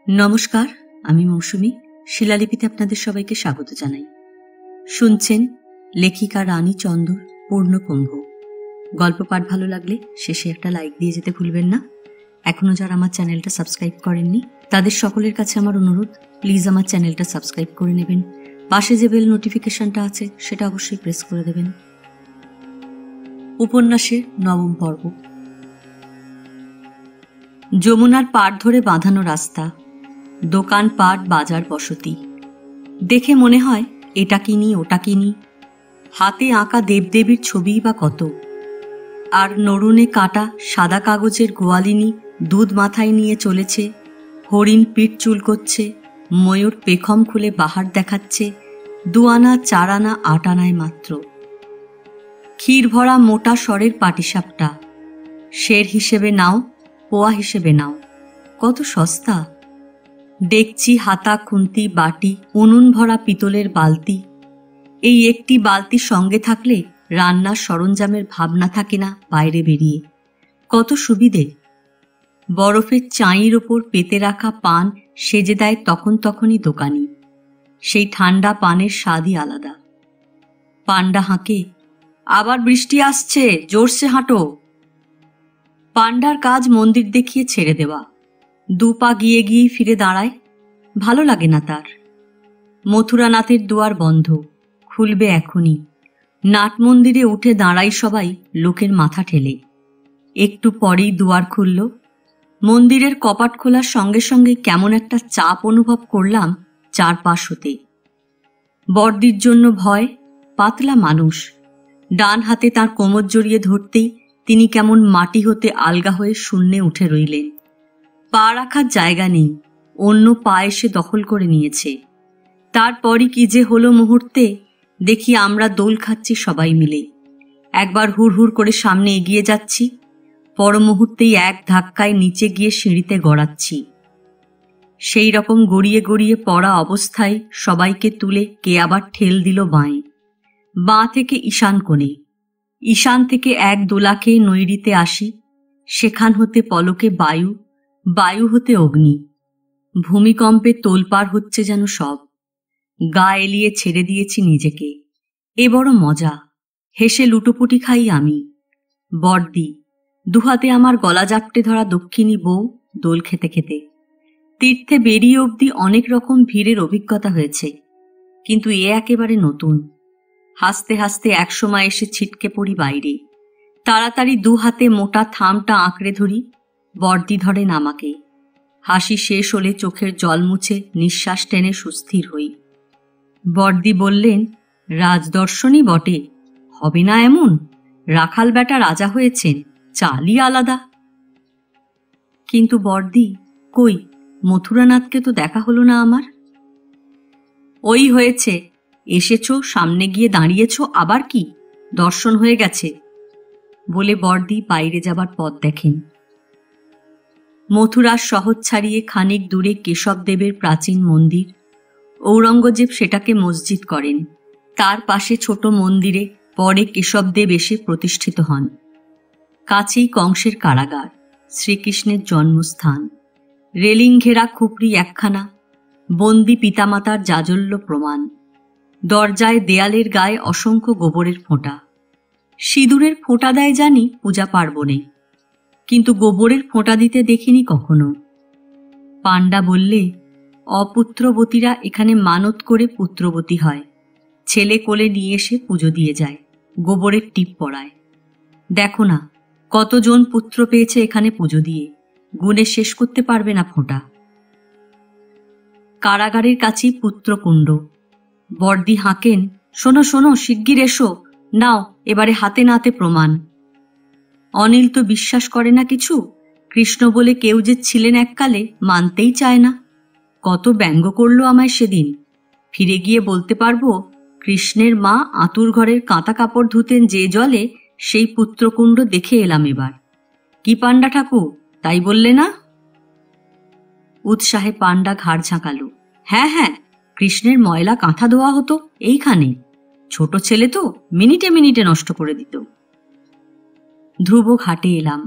নমস্কার, আমি মৌসুমী। শিলালিপিতে আপনাদের সবাইকে স্বাগত জানাই। শুনছেন লেখিকা রানী চন্দর পূর্ণকুম্ভ। গল্প পাঠ ভালো লাগলে শেষে একটা লাইক দিয়ে যেতে ভুলবেন না। এখনও যারা আমার চ্যানেলটা সাবস্ক্রাইব করেননি তাদের সকলের কাছে আমার অনুরোধ, প্লিজ আমার চ্যানেলটা সাবস্ক্রাইব করে নেবেন। পাশে যে বেল নোটিফিকেশনটা আছে সেটা অবশ্যই প্রেস করে দেবেন। উপন্যাসের 9ম পর্ব। যমুনার পাড় ধরে বাঁধানো রাস্তা, দোকানপাট, বাজার, বসতি। দেখে মনে হয় এটা কিনি ওটা কিনি। হাতে আঁকা দেবদেবীর ছবিই বা কত। আর নরুনে কাটা সাদা কাগজের গোয়ালিনী দুধ মাথায় নিয়ে চলেছে, হরিণ পিঠ চুল করছে, ময়ূর পেখম খুলে বাহার দেখাচ্ছে, 2 আনা 4 আনা 8 আনায় মাত্র। ক্ষীর ভরা মোটা স্বরের পাটিসাপটা, শের হিসেবে নাও, পোয়া হিসেবে নাও, কত সস্তা। ডেকচি, হাতা, খুন্তি, বাটি, উনুন ভরা পিতলের বালতি। এই একটি বালতি সঙ্গে থাকলে রান্নার সরঞ্জামের ভাবনা থাকে না বাইরে বেরিয়ে। কত সুবিধে। বরফের চাঁইয়ের ওপর পেতে রাখা পান সেজে দেয় তখনই দোকানি। সেই ঠান্ডা পানের স্বাদই আলাদা। পান্ডা হাঁকে, আবার বৃষ্টি আসছে, জোরসে হাঁটো। পান্ডার কাজ মন্দির দেখিয়ে ছেড়ে দেওয়া। 2 পা গিয়ে ফিরে দাঁড়ায়, ভালো লাগে না তার। মথুরানাথের দুয়ার বন্ধ, খুলবে এখনই। নাট মন্দিরে উঠে দাঁড়াই সবাই লোকের মাথা ঠেলে। একটু পরেই দুয়ার খুলল। মন্দিরের কপাট খোলার সঙ্গে সঙ্গে কেমন একটা চাপ অনুভব করলাম চারপাশ হতে। বর্দির জন্য ভয়, পাতলা মানুষ। ডান হাতে তার কোমর জড়িয়ে ধরতেই তিনি কেমন মাটি হতে আলগা হয়ে শূন্যে উঠে রইলেন। পা রাখার জায়গা নেই, অন্য পা এসে দখল করে নিয়েছে। তারপরই কি যে হলো মুহূর্তে, দেখি আমরা দোল খাচ্ছি সবাই মিলে। একবার হুড় করে সামনে এগিয়ে যাচ্ছি, পর মুহূর্তেই এক ধাক্কায় নিচে গিয়ে সিঁড়িতে গড়াচ্ছি। সেই রকম গড়িয়ে পড়া অবস্থায় সবাইকে তুলে কে আবার ঠেল দিল বাঁয়ে। বাঁ থেকে ঈশান কোণে, ঈশান থেকে এক দোলাকে নৈরিতে আসি। সেখান হতে পলকে বায়ু, বায়ু হতে অগ্নি। ভূমিকম্পে তোলপাড় হচ্ছে যেন সব। গা এলিয়ে ছেড়ে দিয়েছি নিজেকে। এ বড় মজা। হেসে লুটোপুটি খাই আমি। বর্দি, 2 হাতে আমার গলা জাপটে ধরা দক্ষিণী বউ, দোল খেতে খেতে। তীর্থে বেরিয়ে অবধি অনেক রকম ভিড়ের অভিজ্ঞতা হয়েছে, কিন্তু এ একেবারে নতুন। হাসতে হাসতে একসময় এসে ছিটকে পড়ি বাইরে। তাড়াতাড়ি 2 হাতে মোটা থামটা আঁকড়ে ধরি। বর্দি ধরেন আমাকে। হাসি শেষ হলে চোখের জল মুছে নিঃশ্বাস টেনে সুস্থির হই। বর্দি বললেন, রাজদর্শনই বটে, হবে না এমন? রাখাল বেটা রাজা হয়েছেন, চালই আলাদা। কিন্তু বর্দি, কই, মথুরানাথকে তো দেখা হলো না আমার। ওই হয়েছে, এসেছো, সামনে গিয়ে দাঁড়িয়েছ, আবার কি, দর্শন হয়ে গেছে বলে বর্দি বাইরে যাবার পথ দেখেন। মথুরার শহর ছাড়িয়ে খানিক দূরে কেশবদেবের প্রাচীন মন্দির। ঔরঙ্গজেব সেটাকে মসজিদ করেন। তার পাশে ছোট মন্দিরে পরে কেশবদেব এসে প্রতিষ্ঠিত হন। কাছেই কংসের কারাগার, শ্রীকৃষ্ণের জন্মস্থান। রেলিং ঘেরা খুপড়ি একখানা, বন্দি পিতামাতার জাজল্য প্রমাণ। দরজায় দেয়ালের গায়ে অসংখ্য গোবরের ফোঁটা। সিঁদুরের ফোঁটা দেয় জানি পূজা পার্বণে, কিন্তু গোবরের ফোঁটা দিতে দেখিনি কখনো। পান্ডা বললে, অপুত্রবতীরা এখানে মানত করে পুত্রবতী হয়। ছেলে কোলে নিয়ে এসে পুজো দিয়ে যায়, গোবরের টিপ পড়ায়। দেখো না, কতজন পুত্র পেয়েছে এখানে পুজো দিয়ে, গুণে শেষ করতে পারবে না ফোঁটা। কারাগারের কাছেই পুত্রকুণ্ড। বর্দি হাঁকেন, শোনো শোনো, শিগগির এসো, নাও এবারে হাতে নাতে প্রমাণ। অনিল তো বিশ্বাস করে না কিছু। কৃষ্ণ বলে কেউ যে ছিলেন এককালে, মানতেই চায় না। কত ব্যঙ্গ করলো আমায় সেদিন। ফিরে গিয়ে বলতে পারবো, কৃষ্ণের মা আঁতুর ঘরের কাঁথা কাপড় ধুতেন যে জলে, সেই পুত্রকুণ্ড দেখে এলাম এবার। কি পান্ডা ঠাকুর, তাই বললে না? উৎসাহে পান্ডা ঘাড় ঝাঁকালো। হ্যাঁ, কৃষ্ণের ময়লা কাঁথা ধোয়া হতো এইখানে। ছোট ছেলে তো, মিনিটে নষ্ট করে দিত। ধ্রুব ঘাটে এলাম।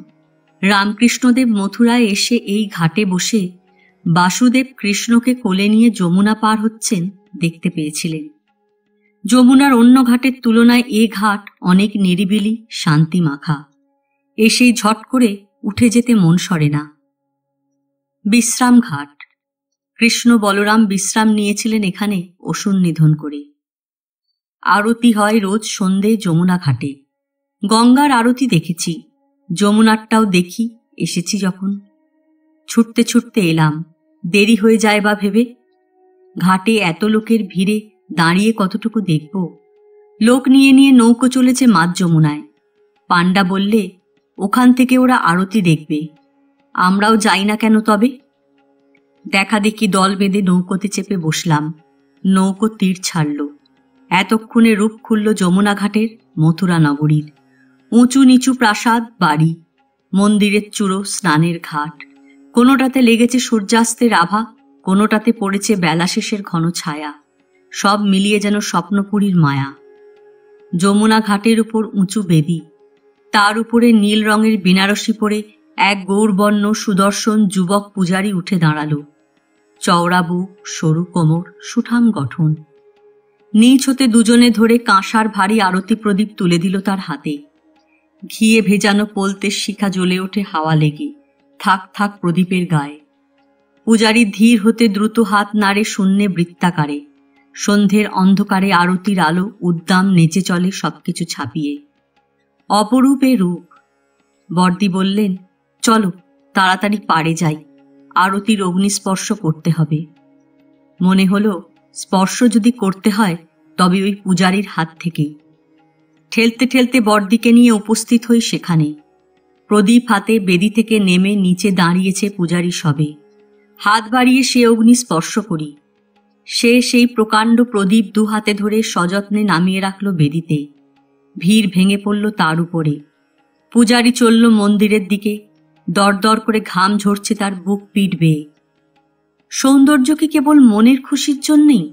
রামকৃষ্ণদেব মথুরায় এসে এই ঘাটে বসে বাসুদেব কৃষ্ণকে কোলে নিয়ে যমুনা পার হচ্ছেন দেখতে পেয়েছিলেন। যমুনার অন্য ঘাটের তুলনায় এ ঘাট অনেক নিরিবিলি, শান্তি মাখা। এসেই ঝট করে উঠে যেতে মন সরে না। বিশ্রাম ঘাট। কৃষ্ণ বলরাম বিশ্রাম নিয়েছিলেন এখানে অসুর নিধন করে। আরতি হয় রোজ সন্ধে যমুনা ঘাটে। গঙ্গার আরতি দেখেছি, যমুনারটাও দেখি এসেছি যখন। ছুটতে ছুটতে এলাম, দেরি হয়ে যায় বা ভেবে। ঘাটে এত লোকের ভিড়ে দাঁড়িয়ে কতটুকু দেখব। লোক নিয়ে নিয়ে নৌকো চলেছে মাঝ যমুনায়। পাণ্ডা বললে ওখান থেকে ওরা আরতি দেখবে, আমরাও যাই না কেন তবে? দেখা দেখি দল বেঁধে নৌকোতে চেপে বসলাম। নৌকো তীর ছাড়ল। এতক্ষণে রূপ খুলল যমুনা ঘাটের, মথুরা নগরীর। উঁচু নিচু প্রাসাদ, বাড়ি, মন্দিরের চূড়ো, স্নানের ঘাট। কোনোটাতে লেগেছে সূর্যাস্তের আভা, কোনোটাতে পড়েছে বেলা শেষের ঘন ছায়া। সব মিলিয়ে যেন স্বপ্নপুরীর মায়া। যমুনা ঘাটের উপর উঁচু বেদি, তার উপরে নীল রঙের বেনারসি পরে এক গৌরবর্ণ সুদর্শন যুবক পূজারী উঠে দাঁড়াল। চওড়া বুক, সরু কোমর, সুঠাম গঠন। নিচ হতে দুজনে ধরে কাঁসার ভারী আরতি প্রদীপ তুলে দিল তার হাতে। ঘিয়ে ভেজানো পোলতের শিখা জ্বলে ওঠে হাওয়া লেগে, থাক থাক প্রদীপের গায়ে। পূজারী ধীর হতে দ্রুত হাত নাড়ে শূন্যে বৃত্তাকারে। সন্ধ্যের অন্ধকারে আরতির আলো উদ্দাম নেচে চলে সবকিছু ছাপিয়ে। অপরূপে রূপ। বর্দি বললেন, চলো তাড়াতাড়ি পাড়ে যাই, আরতির অগ্নিস্পর্শ করতে হবে। মনে হলো স্পর্শ যদি করতে হয় তবে ওই পূজারীর হাত থেকেই। ঠেলতে ঠেলতে বর্দিকে নিয়ে উপস্থিত হই সেখানে। প্রদীপ হাতে বেদি থেকে নেমে নিচে দাঁড়িয়েছে পূজারী সবে। হাত বাড়িয়ে সে অগ্নি স্পর্শ করি। সে সেই প্রকাণ্ড প্রদীপ দু হাতে ধরে সযত্নে নামিয়ে রাখল বেদিতে। ভিড় ভেঙে পড়ল তার উপরে। পূজারী চলল মন্দিরের দিকে। দরদর করে ঘাম ঝরছে তার বুক পিঠ বেয়ে। সৌন্দর্য কি কেবল মনের খুশির জন্যেই?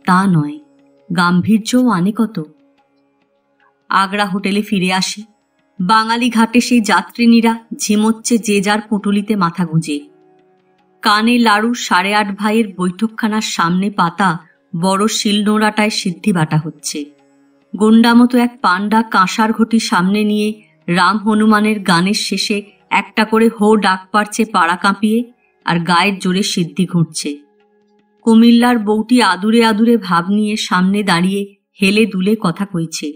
তা নয়, গাম্ভীর্যও আনে কত। আগ্রা হোটেলে ফিরে আসি। বাঙালি ঘাটে সেই যাত্রিনীরা ঝিমোচ্ছে যে যার পুঁটুলিতে মাথা গুঁজে। কানে লাড়ু 8.5 ভাইয়ের বৈঠকখানার সামনে পাতা বড় শিলনোড়াটায় সিদ্ধি বাটা হচ্ছে। গন্ডা মতো এক পাণ্ডা কাঁসার ঘটি সামনে নিয়ে রাম হনুমানের গানের শেষে একটা করে হো ডাক পারছে পাড়া কাঁপিয়ে, আর গায়ের জোরে সিদ্ধি ঘুরছে। কুমিল্লার বউটি আদুরে আদুরে ভাব নিয়ে সামনে দাঁড়িয়ে হেলে দুলে কথা কইছে।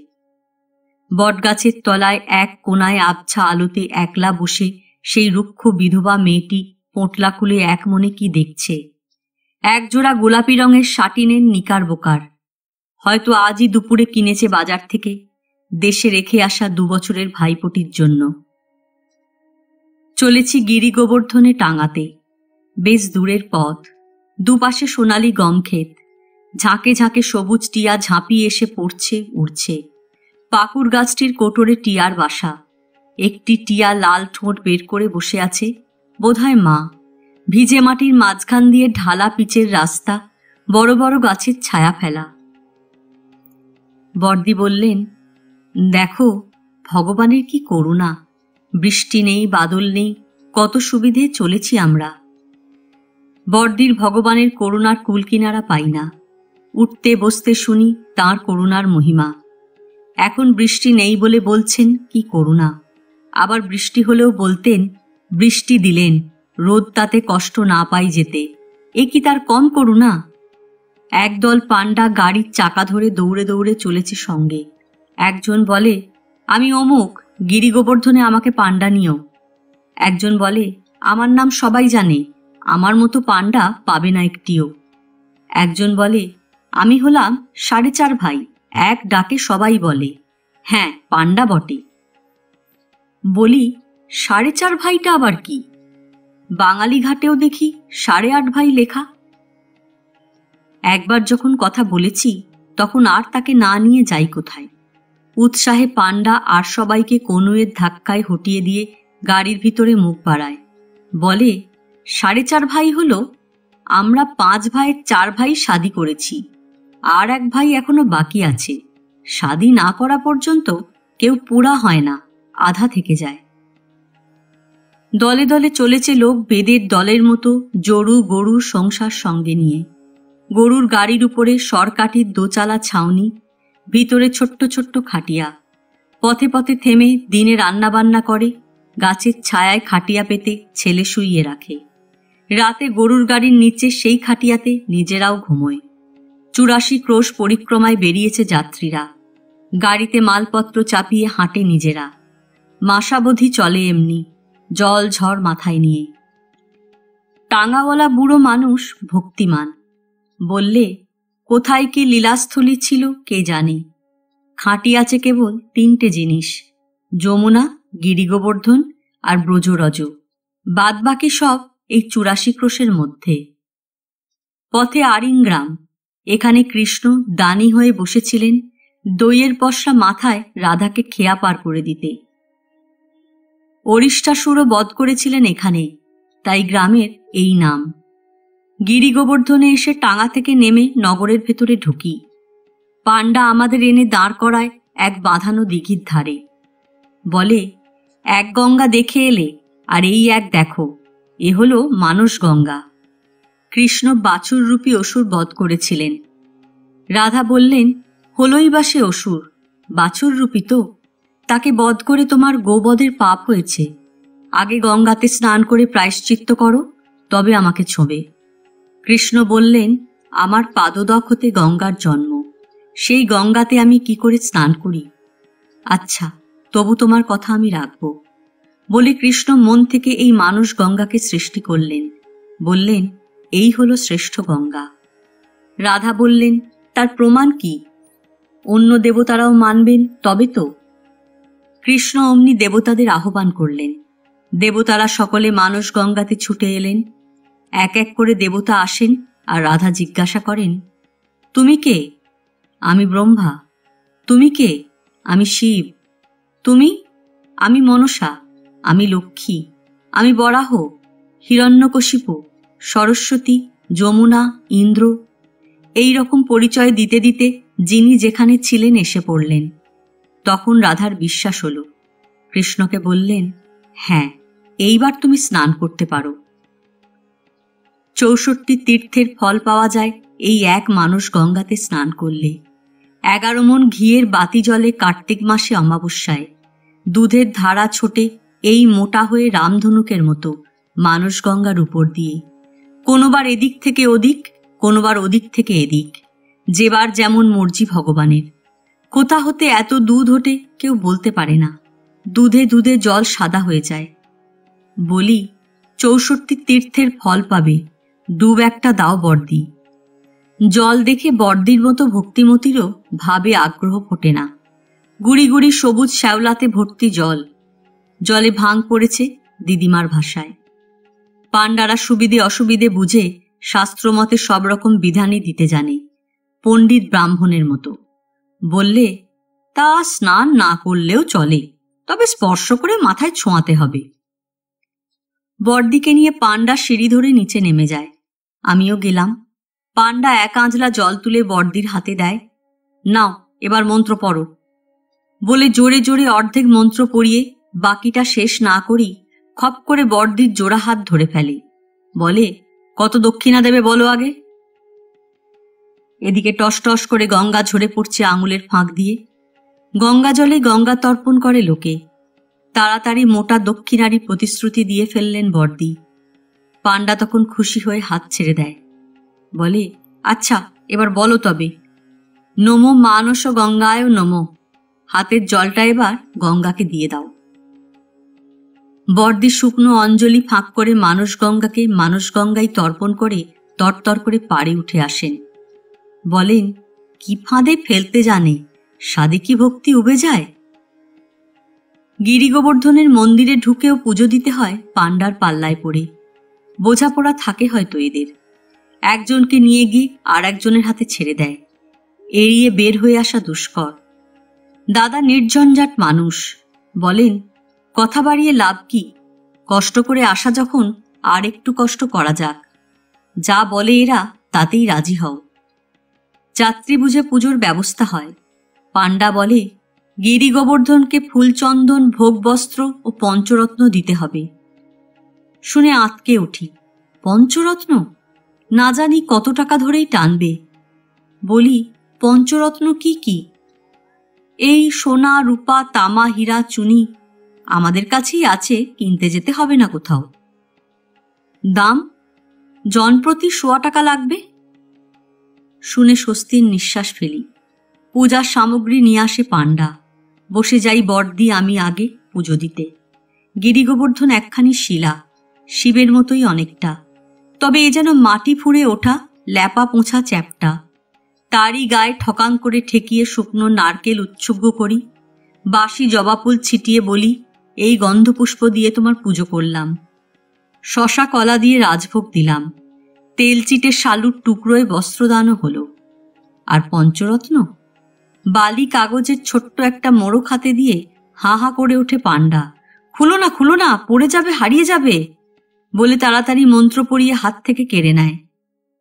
বটগাছের তলায় এক কোনায় আবছা আলোতে একলা বসে সেই রুক্ষ বিধবা মেয়েটি পোঁটলা খুলে এক মনে কি দেখছে। একজোড়া গোলাপি রঙের শাটিনের নিকার বোকার, হয়তো আজই দুপুরে কিনেছে বাজার থেকে, দেশে রেখে আসা 2 বছরের ভাইপোটির জন্য। চলেছি গিরি গোবর্ধনে টাঙাতে। বেশ দূরের পথ, দুপাশে সোনালি গম ক্ষেত। ঝাঁকে ঝাঁকে সবুজ টিয়া ঝাঁপিয়ে এসে পড়ছে, উড়ছে। পাকুড় গাছটির কোটরে টিয়ার বাসা। একটি টিয়া লাল ঠোঁট বের করে বসে আছে, বোধহয় মা। ভিজে মাটির মাঝখান দিয়ে ঢালা পিচের রাস্তা, বড় বড় গাছের ছায়া ফেলা। বর্দি বললেন, দেখো ভগবানের কি করুণা, বৃষ্টি নেই, বাদল নেই, কত সুবিধে চলেছি আমরা। বর্দির ভগবানের করুণার কুলকিনারা পাই না। উঠতে বসতে শুনি তাঁর করুণার মহিমা। এখন বৃষ্টি নেই বলে বলছেন কি করুণা, আবার বৃষ্টি হলেও বলতেন বৃষ্টি দিলেন, রোদ তাতে কষ্ট না পাই যেতে, এ কি তার কম করুণা? একদল পাণ্ডা গাড়ির চাকা ধরে দৌড়ে দৌড়ে চলেছে সঙ্গে। একজন বলে, আমি অমুক, গিরি গোবর্ধনে আমাকে পাণ্ডা নিও। একজন বলে, আমার নাম সবাই জানে, আমার মতো পাণ্ডা পাবে না একটিও। একজন বলে, আমি হলাম 4.5 ভাই, এক ডাকে সবাই বলে। হ্যাঁ, পাণ্ডা বটে। বলি, 4.5 ভাইটা আবার কি? বাঙালি ঘাটেও দেখি 8.5 ভাই লেখা। একবার যখন কথা বলেছি তখন আর তাকে না নিয়ে যাই কোথায়। উৎসাহে পাণ্ডা আর সবাইকে কনুয়ের ধাক্কায় হটিয়ে দিয়ে গাড়ির ভিতরে মুখ বাড়ায়। বলে, 4.5 ভাই হলো, আমরা 5 ভাইয়ের 4 ভাই শাদি করেছি, আর এক ভাই এখনো বাকি আছে। শাদি না করা পর্যন্ত কেউ পুরা হয় না, আধা থেকে যায়। দলে দলে চলেছে লোক বেদের দলের মতো জরু গরু সংসার সঙ্গে নিয়ে। গরুর গাড়ির উপরে সরকাঠির দোচালা ছাউনি, ভিতরে ছোট্ট ছোট্ট খাটিয়া। পথে পথে থেমে দিনে রান্নাবান্না করে, গাছের ছায়ায় খাটিয়া পেতে ছেলে শুইয়ে রাখে। রাতে গরুর গাড়ির নিচে সেই খাটিয়াতে নিজেরাও ঘুমোয়। 84 ক্রোশ পরিক্রমায় বেরিয়েছে যাত্রীরা। গাড়িতে মালপত্র চাপিয়ে হাঁটে নিজেরা। মাসাবধি চলে এমনি, জল ঝড় মাথায় নিয়ে। টাঙাওয়ালা বুড়ো মানুষ ভক্তিমান। বললে, কোথায় কি লীলাস্থলী ছিল কে জানে। খাঁটি আছে কেবল 3টে জিনিস, যমুনা, গিরিগোবর্ধন আর ব্রজরজ। বাদবাকি সব এই 84 ক্রোশের মধ্যে। পথে আরিংগ্রাম। এখানে কৃষ্ণ দানি হয়ে বসেছিলেন দইয়ের পসরা মাথায় রাধাকে খেয়া পার করে দিতে। অরিষ্টাসুরও বধ করেছিলেন এখানে, তাই গ্রামের এই নাম। গিরিগোবর্ধনে এসে টাঙা থেকে নেমে নগরের ভেতরে ঢুকি। পাণ্ডা আমাদের এনে দাঁড় করায় এক বাঁধানো দিঘির ধারে। বলে, এক গঙ্গা দেখে এলে, আর এই এক দেখো, এ হলো মানস গঙ্গা। কৃষ্ণ বাছুররূপী অসুর বধ করেছিলেন। রাধা বললেন, হলই বা সে অসুর, বাছুররূপী তো, তাকে বধ করে তোমার গোবধের পাপ হয়েছে। আগে গঙ্গাতে স্নান করে প্রায়শ্চিত্ত করো, তবে আমাকে ছোঁবে। কৃষ্ণ বললেন, আমার পাদদক হতে গঙ্গার জন্ম, সেই গঙ্গাতে আমি কি করে স্নান করি? আচ্ছা, তবু তোমার কথা আমি রাখব। বলে কৃষ্ণ মন থেকে এই মানস গঙ্গাকে সৃষ্টি করলেন। বললেন, এই হলো শ্রেষ্ঠ গঙ্গা। রাধা বললেন, তার প্রমাণ কি? অন্য দেবতারাও মানবেন তবে তো। কৃষ্ণ অমনি দেবতাদের আহ্বান করলেন। দেবতারা সকলে মানস গঙ্গাতে ছুটে এলেন। এক এক করে দেবতা আসেন, আর রাধা জিজ্ঞাসা করেন, তুমি কে? আমি ব্রহ্মা। তুমি কে? আমি শিব। তুমি? আমি মনসা। আমি লক্ষ্মী। আমি বরাহ, হিরণ্যকশিপু, সরস্বতী, যমুনা, ইন্দ্র। এই রকম পরিচয় দিতে দিতে যিনি যেখানে ছিলেন এসে পড়লেন। তখন রাধার বিশ্বাস হল। কৃষ্ণকে বললেন, হ্যাঁ, এইবার তুমি স্নান করতে পারো। 64 তীর্থের ফল পাওয়া যায় এই এক মানস গঙ্গাতে স্নান করলে। 11 মণ ঘিয়ের বাতি জলে কার্তিক মাসে অমাবস্যায়। দুধের ধারা ছোটে এই মোটা হয়ে রামধনুকের মতো মানস গঙ্গার উপর দিয়ে। কোনোবার এদিক থেকে ওদিক, কোনোবার ওদিক থেকে এদিক, যেবার যেমন মর্জি ভগবানের। কোথা হতে এত দুধ ওঠে কেউ বলতে পারে না। দুধে দুধে জল সাদা হয়ে যায়। বলি, 64 তীর্থের ফল পাবে, ডুব একটা দাও বর্দি। জল দেখে বর্দির মতো ভক্তিমতীরও ভাবে আগ্রহ ফোটে না। গুড়ি গুড়ি সবুজ শ্যাওলাতে ভর্তি জল। জলে ভাঙ পড়েছে দিদিমার ভাষায়। পাণ্ডারা সুবিধে অসুবিধে বুঝে শাস্ত্রমতে সব রকম বিধানই দিতে জানে, পণ্ডিত ব্রাহ্মণের মতো। বললে, তা স্নান না করলেও চলে, তবে স্পর্শ করে মাথায় ছোঁয়াতে হবে। বর্দিকে নিয়ে পাণ্ডা সিঁড়ি ধরে নিচে নেমে যায়। আমিও গেলাম। পাণ্ডা এক আঁজলা জল তুলে বর্দির হাতে দেয়। নাও, এবার মন্ত্র পড়ো। বলে জোরে জোরে অর্ধেক মন্ত্র পড়িয়ে বাকিটা শেষ না করি খপ করে বর্দির জোড়া হাত ধরে ফেলে। বলে, কত দক্ষিণা দেবে বলো আগে। এদিকে টস টস করে গঙ্গা ঝরে পড়ছে আঙুলের ফাঁক দিয়ে। গঙ্গা জলে গঙ্গা তর্পণ করে লোকে। তাড়াতাড়ি মোটা দক্ষিণারি প্রতিশ্রুতি দিয়ে ফেললেন বর্দি। পাণ্ডা তখন খুশি হয়ে হাত ছেড়ে দেয়। বলে, আচ্ছা, এবার বলো তবে। নমো মানস গঙ্গায় নমো। হাতের জলটা এবার গঙ্গাকে দিয়ে দাও। বর্দি শুকনো অঞ্জলি ফাঁক করে মানস গঙ্গাকে মানস গঙ্গায় তর্পণ করে তরতর করে পাড়ে উঠে আসেন। বলেন, কি ফাঁদে ফেলতে জানে, সাদে কি ভক্তি উবে যায়। গিরিগোবর্ধনের মন্দিরে ঢুকেও পুজো দিতে হয় পাণ্ডার পাল্লায় পড়ে। বোঝাপড়া থাকে হয়তো এদের। একজনকে নিয়ে গিয়ে আর একজনের হাতে ছেড়ে দেয়। এড়িয়ে বের হয়ে আসা দুষ্কর। দাদা নির্ঝঞ্ঝাট মানুষ। বলেন, কথা বাড়িয়ে লাভ কি, কষ্ট করে আসা যখন আর একটু কষ্ট করা যাক। যা বলে এরা তাতেই রাজি হও। যাত্রী বুঝে পুজোর ব্যবস্থা হয়। পাণ্ডা বলে, গিরিগোবর্ধনকে ফুলচন্দন ভোগ বস্ত্র ও পঞ্চরত্ন দিতে হবে। শুনে আঁতকে উঠি। পঞ্চরত্ন? না জানি কত টাকা ধরেই টানবে। বলি, পঞ্চরত্ন কি কি? এই সোনা, রূপা, তামা, হীরা, চুনি আমাদের কাছেই আছে, কিনতে যেতে হবে না কোথাও। দাম? জনপ্রতি 100 টাকা লাগবে। শুনে স্বস্তির নিঃশ্বাস ফেলি। পূজার সামগ্রী নিয়ে আসে পাণ্ডা। বসে যাই বড়দি আমি আগে পুজো দিতে। গিরিগোবর্ধন একখানি শিলা, শিবের মতোই অনেকটা, তবে এ যেন মাটি ফুঁড়ে ওঠা ল্যাপা পোঁছা চ্যাপটা। তারই গায়ে ঠকাং করে ঠেকিয়ে শুকনো নারকেল উৎসর্গ করি। বাসি জবা ফুল ছিটিয়ে বলি, এই গন্ধপুষ্প দিয়ে তোমার পুজো করলাম। শশা কলা দিয়ে রাজভোগ দিলাম। তেল চিটে শালুর টুকরোয় বস্ত্রদানও হলো। আর পঞ্চরত্ন? বালি কাগজের ছোট্ট একটা মোড়ক হাতে দিয়ে হা হা করে ওঠে পাণ্ডা। খুলো না, খুলো না, পড়ে যাবে, হারিয়ে যাবে বলে তাড়াতাড়ি মন্ত্র পড়িয়ে হাত থেকে কেড়ে নেয়।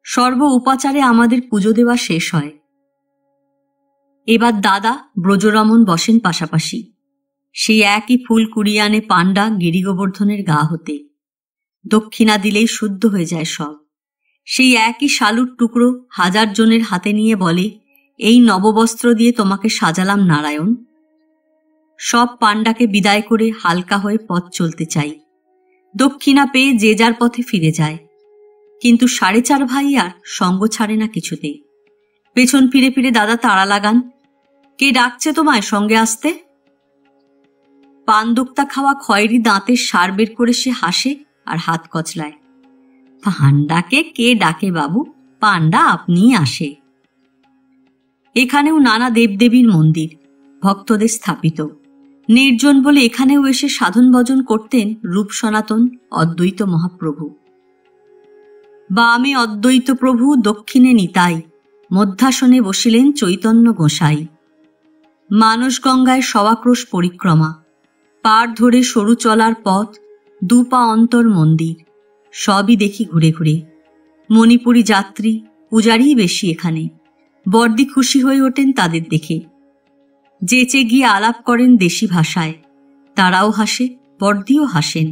সর্ব উপাচারে আমাদের পুজো দেওয়া শেষ হয়। এবার দাদা ব্রজরমণ বসেন পাশাপাশি। সেই একই ফুল কুড়িয়ে আনে পাণ্ডা গিরিগোবর্ধনের গা হতে। দক্ষিণা দিলেই শুদ্ধ হয়ে যায় সব। সেই একই শালুর টুকরো 1000 জনের হাতে নিয়ে বলে, এই নববস্ত্র দিয়ে তোমাকে সাজালাম নারায়ণ। সব পাণ্ডাকে বিদায় করে হালকা হয়ে পথ চলতে চাই। দক্ষিণা পেয়ে যে যার পথে ফিরে যায়। কিন্তু 4.5 ভাই আর সঙ্গ ছাড়ে না কিছুতে। পেছন ফিরে ফিরে দাদা তাড়া লাগান, কে ডাকছে তোমায় সঙ্গে আসতে? পানদোক্তা খাওয়া খয়েরি দাঁতের সার বের করে সে হাসে আর হাত কচলায়। পাণ্ডাকে কে ডাকে বাবু, পাণ্ডা আপনিই আসে। এখানেও নানা দেবদেবীর মন্দির ভক্তদের স্থাপিত। নির্জন বলে এখানেও এসে সাধন ভজন করতেন রূপ সনাতন অদ্বৈত মহাপ্রভু। বামে অদ্বৈত প্রভু, দক্ষিণে নিতাই, মধ্যাসনে বসিলেন চৈতন্য গোসাই। মানস গঙ্গায় সবাক্রোশ পরিক্রমা, পাড় ধরে সরু চলার পথ, 2 পা অন্তর মন্দির, সবই দেখি ঘুরে ঘুরে। মণিপুরী যাত্রী, পূজারই বেশি এখানে। বড়দি খুশি হয়ে ওঠেন তাদের দেখে। যেচে গিয়ে আলাপ করেন দেশি ভাষায়। তারাও হাসে, বড়দিও হাসেন,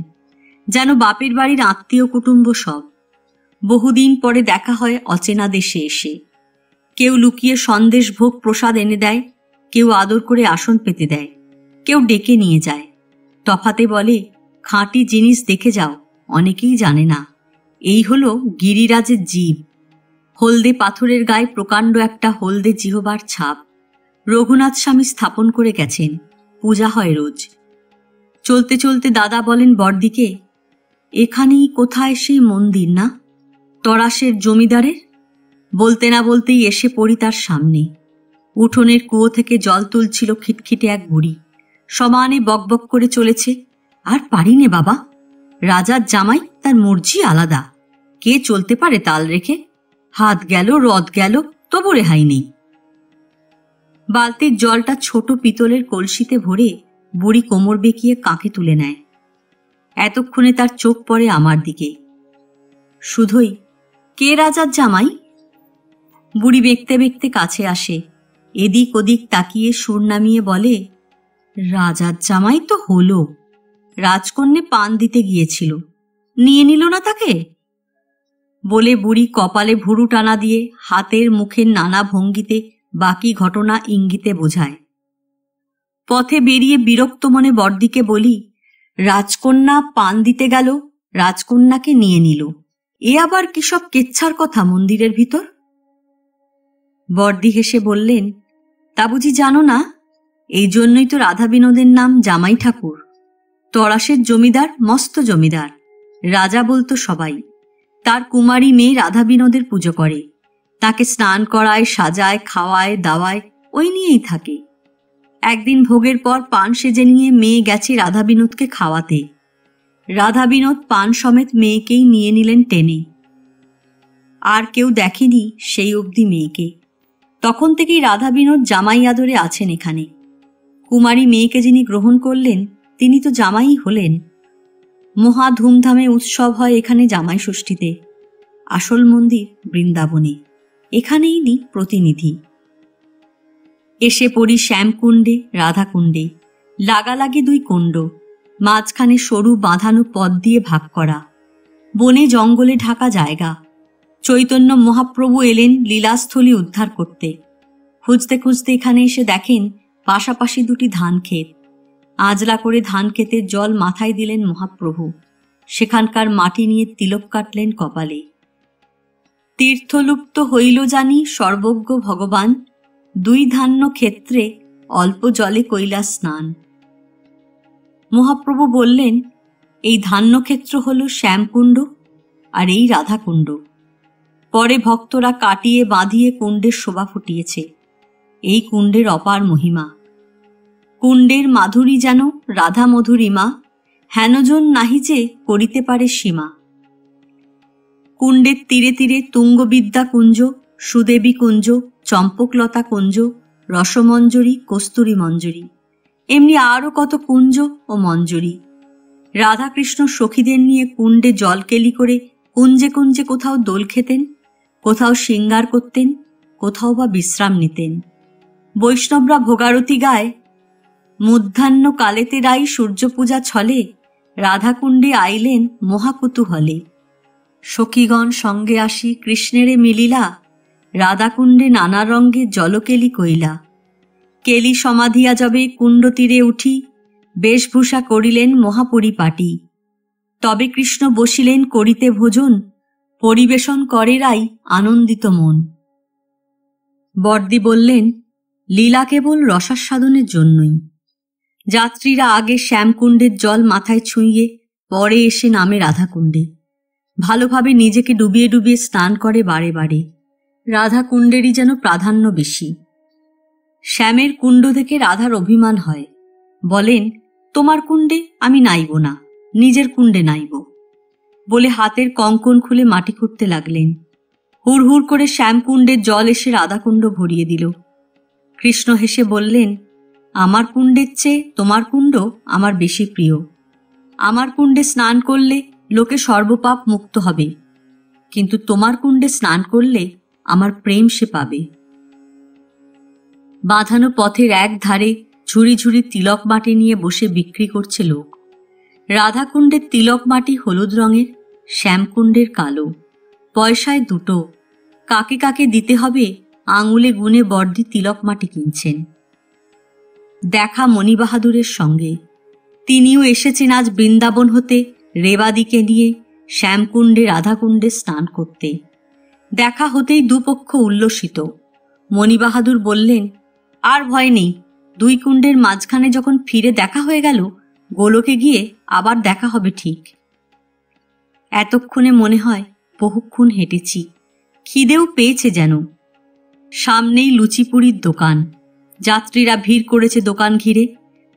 যেন বাপের বাড়ির আত্মীয় কুটুম্ব সব। বহুদিন পরে দেখা হয় অচেনা দেশে এসে। কেউ লুকিয়ে সন্দেশ ভোগ প্রসাদ এনে দেয়, কেউ আদর করে আসন পেতে দেয়, কেউ ডেকে নিয়ে যায়। তফাতে বলে, খাঁটি জিনিস দেখে যাও, অনেকেই জানে না। এই হলো গিরিরাজের জীব। হলদে পাথরের গায়ে প্রকাণ্ড একটা হলদে জিহবার ছাপ। রঘুনাথ স্বামী স্থাপন করে গেছেন, পূজা হয় রোজ। চলতে চলতে দাদা বলেন বড়দিকে, এখানেই কোথায় সেই মন্দির না, তরাসের জমিদারের? বলতে না বলতেই এসে পড়ি তার সামনে। উঠোনের কুয়ো থেকে জল তুলছিল খিটখিটে এক বুড়ি। সমানে বকবক করে চলেছে। আর পারি নে বাবা, রাজার জামাই, তার মর্জি আলাদা। কে চলতে পারে তাল রেখে? হাত গেল, রদ গেল, তবু রেহাই নেই। বালতির জলটা ছোট পিতলের কলসিতে ভরে বুড়ি কোমর বেঁকিয়ে কাঁখে তুলে নেয়। এতক্ষণে তার চোখ পড়ে আমার দিকে। শুধুই, কে রাজার জামাই? বুড়ি বেঁকতে বেঁকতে কাছে আসে, এদিক ওদিক তাকিয়ে সুর নামিয়ে বলে, রাজার জামাই তো হলো। রাজকন্যে পান দিতে গিয়েছিল, নিয়ে নিল না তাকে? বলে বুড়ি কপালে ভুরু টানা দিয়ে হাতের মুখের নানা ভঙ্গিতে বাকি ঘটনা ইঙ্গিতে বোঝায়। পথে বেরিয়ে বিরক্ত মনে বড়দিকে বলি, রাজকন্যা পান দিতে গেল, রাজকন্যাকে নিয়ে নিল, এ আবার কি সব কেচ্ছার কথা মন্দিরের ভিতর? বড়দি হেসে বললেন, তা বুঝি জানো না? এই জন্যই তো রাধা বিনোদের নাম জামাই ঠাকুর। তরাসের জমিদার মস্ত জমিদার, রাজা বলতো সবাই। তার কুমারী মেয়ে রাধা বিনোদের পুজো করে, তাকে স্নান করায়, সাজায়, খাওয়ায়, দাওয়ায়, ওই নিয়েই থাকে। একদিন ভোগের পর পান সেজে নিয়ে মেয়ে গেছে রাধা বিনোদকে খাওয়াতে। রাধা বিনোদ পান সমেত মেয়েকেই নিয়ে নিলেন টেনে। আর কেউ দেখেনি সেই অবধি মেয়েকে। তখন থেকেই রাধা বিনোদ জামাই আদরে আছেন এখানে। কুমারী মেয়েকে যিনি গ্রহণ করলেন, তিনি তো জামাই হলেন। মহা ধুমধামে উৎসব হয় এখানে জামাই ষষ্ঠীতে। আসল মন্দির বৃন্দাবনে, এখানেই নি প্রতিনিধি। এসে পড়ি শ্যামকুণ্ডে, রাধাকুণ্ডে। লাগালাগি 2 কুণ্ড, মাঝখানে সরু বাঁধানো পথ দিয়ে ভাগ করা। বনে জঙ্গলে ঢাকা জায়গা। চৈতন্য মহাপ্রভু এলেন লীলাস্থলী উদ্ধার করতে। খুঁজতে খুঁজতে এখানে এসে দেখেন পাশাপাশি দুটি ধান ক্ষেত। আজলা করে ধান ক্ষেতের জল মাথায় দিলেন মহাপ্রভু। সেখানকার মাটি নিয়ে তিলক কাটলেন কপালে। তীর্থলুপ্ত হইল জানি সর্বজ্ঞ ভগবান, দুই ধান্য ক্ষেত্রে অল্প জলে কইলা স্নান। মহাপ্রভু বললেন, এই ধান্যক্ষেত্র হল শ্যামকুণ্ড আর এই রাধাকুণ্ড। পরে ভক্তরা কাটিয়ে বাঁধিয়ে কুণ্ডের শোভা ফুটিয়েছে। এই কুণ্ডের অপার মহিমা। কুণ্ডের মাধুরী যেন রাধা মধুরিমা, হেনজন নাহি যে করিতে পারে সীমা। কুণ্ডের তীরে তীরে তুঙ্গবিদ্যা কুঞ্জ, সুদেবী কুঞ্জ, চম্পকলতা কুঞ্জ, রসমঞ্জরি, কস্তুরী মঞ্জরি, এমনি আরও কত কুঞ্জ ও মঞ্জরি। রাধাকৃষ্ণ সখীদের নিয়ে কুণ্ডে জলকেলি করে কুঞ্জে কুঞ্জে কোথাও দোল খেতেন, কোথাও শৃঙ্গার করতেন, কোথাও বা বিশ্রাম নিতেন। বৈষ্ণবরা ভোগারতি গায়, মধ্যাহ্ন কালেতে রাই সূর্যপূজা ছলে, রাধাকুণ্ডে আইলেন মহাকুতূহলে। সখীগণ সঙ্গে আসি কৃষ্ণেরে মিলিলা, রাধাকুণ্ডে নানা রঙ্গে জলকেলি কইলা। কেলি সমাধিয়া যবে কুণ্ড তীরে উঠি, বেশভূষা করিলেন মহাপরিপাটি। তবে কৃষ্ণ বসিলেন করিতে ভোজন, পরিবেশন করে রাই আনন্দিত মন। বর্দি বললেন, লীলা কেবল রসাস্বাদনের জন্যই। যাত্রীরা আগে শ্যামকুণ্ডের জল মাথায় ছুঁইয়ে পরে এসে নামে রাধাকুণ্ডে। ভালোভাবে নিজেকে ডুবিয়ে ডুবিয়ে স্নান করে বারে বারে। রাধাকুণ্ডেরই যেন প্রাধান্য বেশি। শ্যামের কুণ্ড থেকে রাধার অভিমান হয়। বলেন, তোমার কুণ্ডে আমি নাইব না, নিজের কুণ্ডে নাইব। বলে হাতের কঙ্কন খুলে মাটি খুঁড়তে লাগলেন। হুড় হুড় করে শ্যামকুণ্ডের জল এসে রাধাকুণ্ড ভরিয়ে দিল। কৃষ্ণ হেসে বললেন, আমার কুণ্ডের চেয়ে তোমার কুণ্ড আমার বেশি প্রিয়। আমার কুণ্ডে স্নান করলে লোকে সর্বপাপ মুক্ত হবে, কিন্তু তোমার কুণ্ডে স্নান করলে আমার প্রেম সে পাবে। বাঁধানো পথের এক ধারে ঝুড়ি ঝুড়ি তিলক মাটি নিয়ে বসে বিক্রি করছে লোক। রাধাকুণ্ডের তিলক মাটি হলুদ রঙের, শ্যামকুণ্ডের কালো। পয়সায় দুটো। কাকে কাকে দিতে হবে আঙুলে গুনে বর্দি তিলক মাটি কিনছেন। দেখা মণিবাহাদুরের সঙ্গে। তিনিও এসেছেন আজ বৃন্দাবন হতে রেবাদিকে নিয়ে শ্যামকুণ্ডে রাধাকুণ্ডে স্নান করতে। দেখা হতেই দুপক্ষ উল্লসিত। মণিবাহাদুর বললেন, আর ভয় নেই, দুই কুণ্ডের মাঝখানে যখন ফিরে দেখা হয়ে গেল, গোলকে গিয়ে আবার দেখা হবে ঠিক। এতক্ষণে মনে হয় বহুক্ষণ হেঁটেছি। খিদেও পেয়েছে যেন। সামনেই লুচিপুরির দোকান। যাত্রীরা ভিড় করেছে দোকান ঘিরে।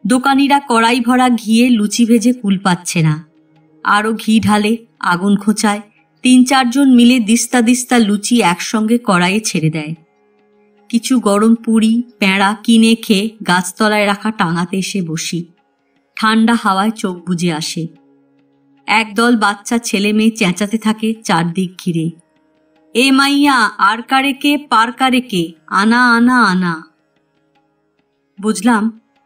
দোকানিরা কড়াই ভরা ঘিয়ে লুচি ভেজে কুল পাচ্ছে না। আরও ঘি ঢালে, আগুন খোঁচায়। ৩-৪ জন মিলে দিস্তা দিস্তা লুচি একসঙ্গে কড়াইয়ে ছেড়ে দেয়। কিছু গরম পুরি প্যাঁড়া কিনে খেয়ে গাছতলায় রাখা টাঙাতে এসে বসি। ঠান্ডা হাওয়ায় চোখ বুজে আসে। একদল বাচ্চা ছেলে মেয়ে চেঁচাতে থাকে চারদিক ঘিরে, এ মাইয়া আর কারে কে পার কারে কে, আনা আনা আনা। বুঝলাম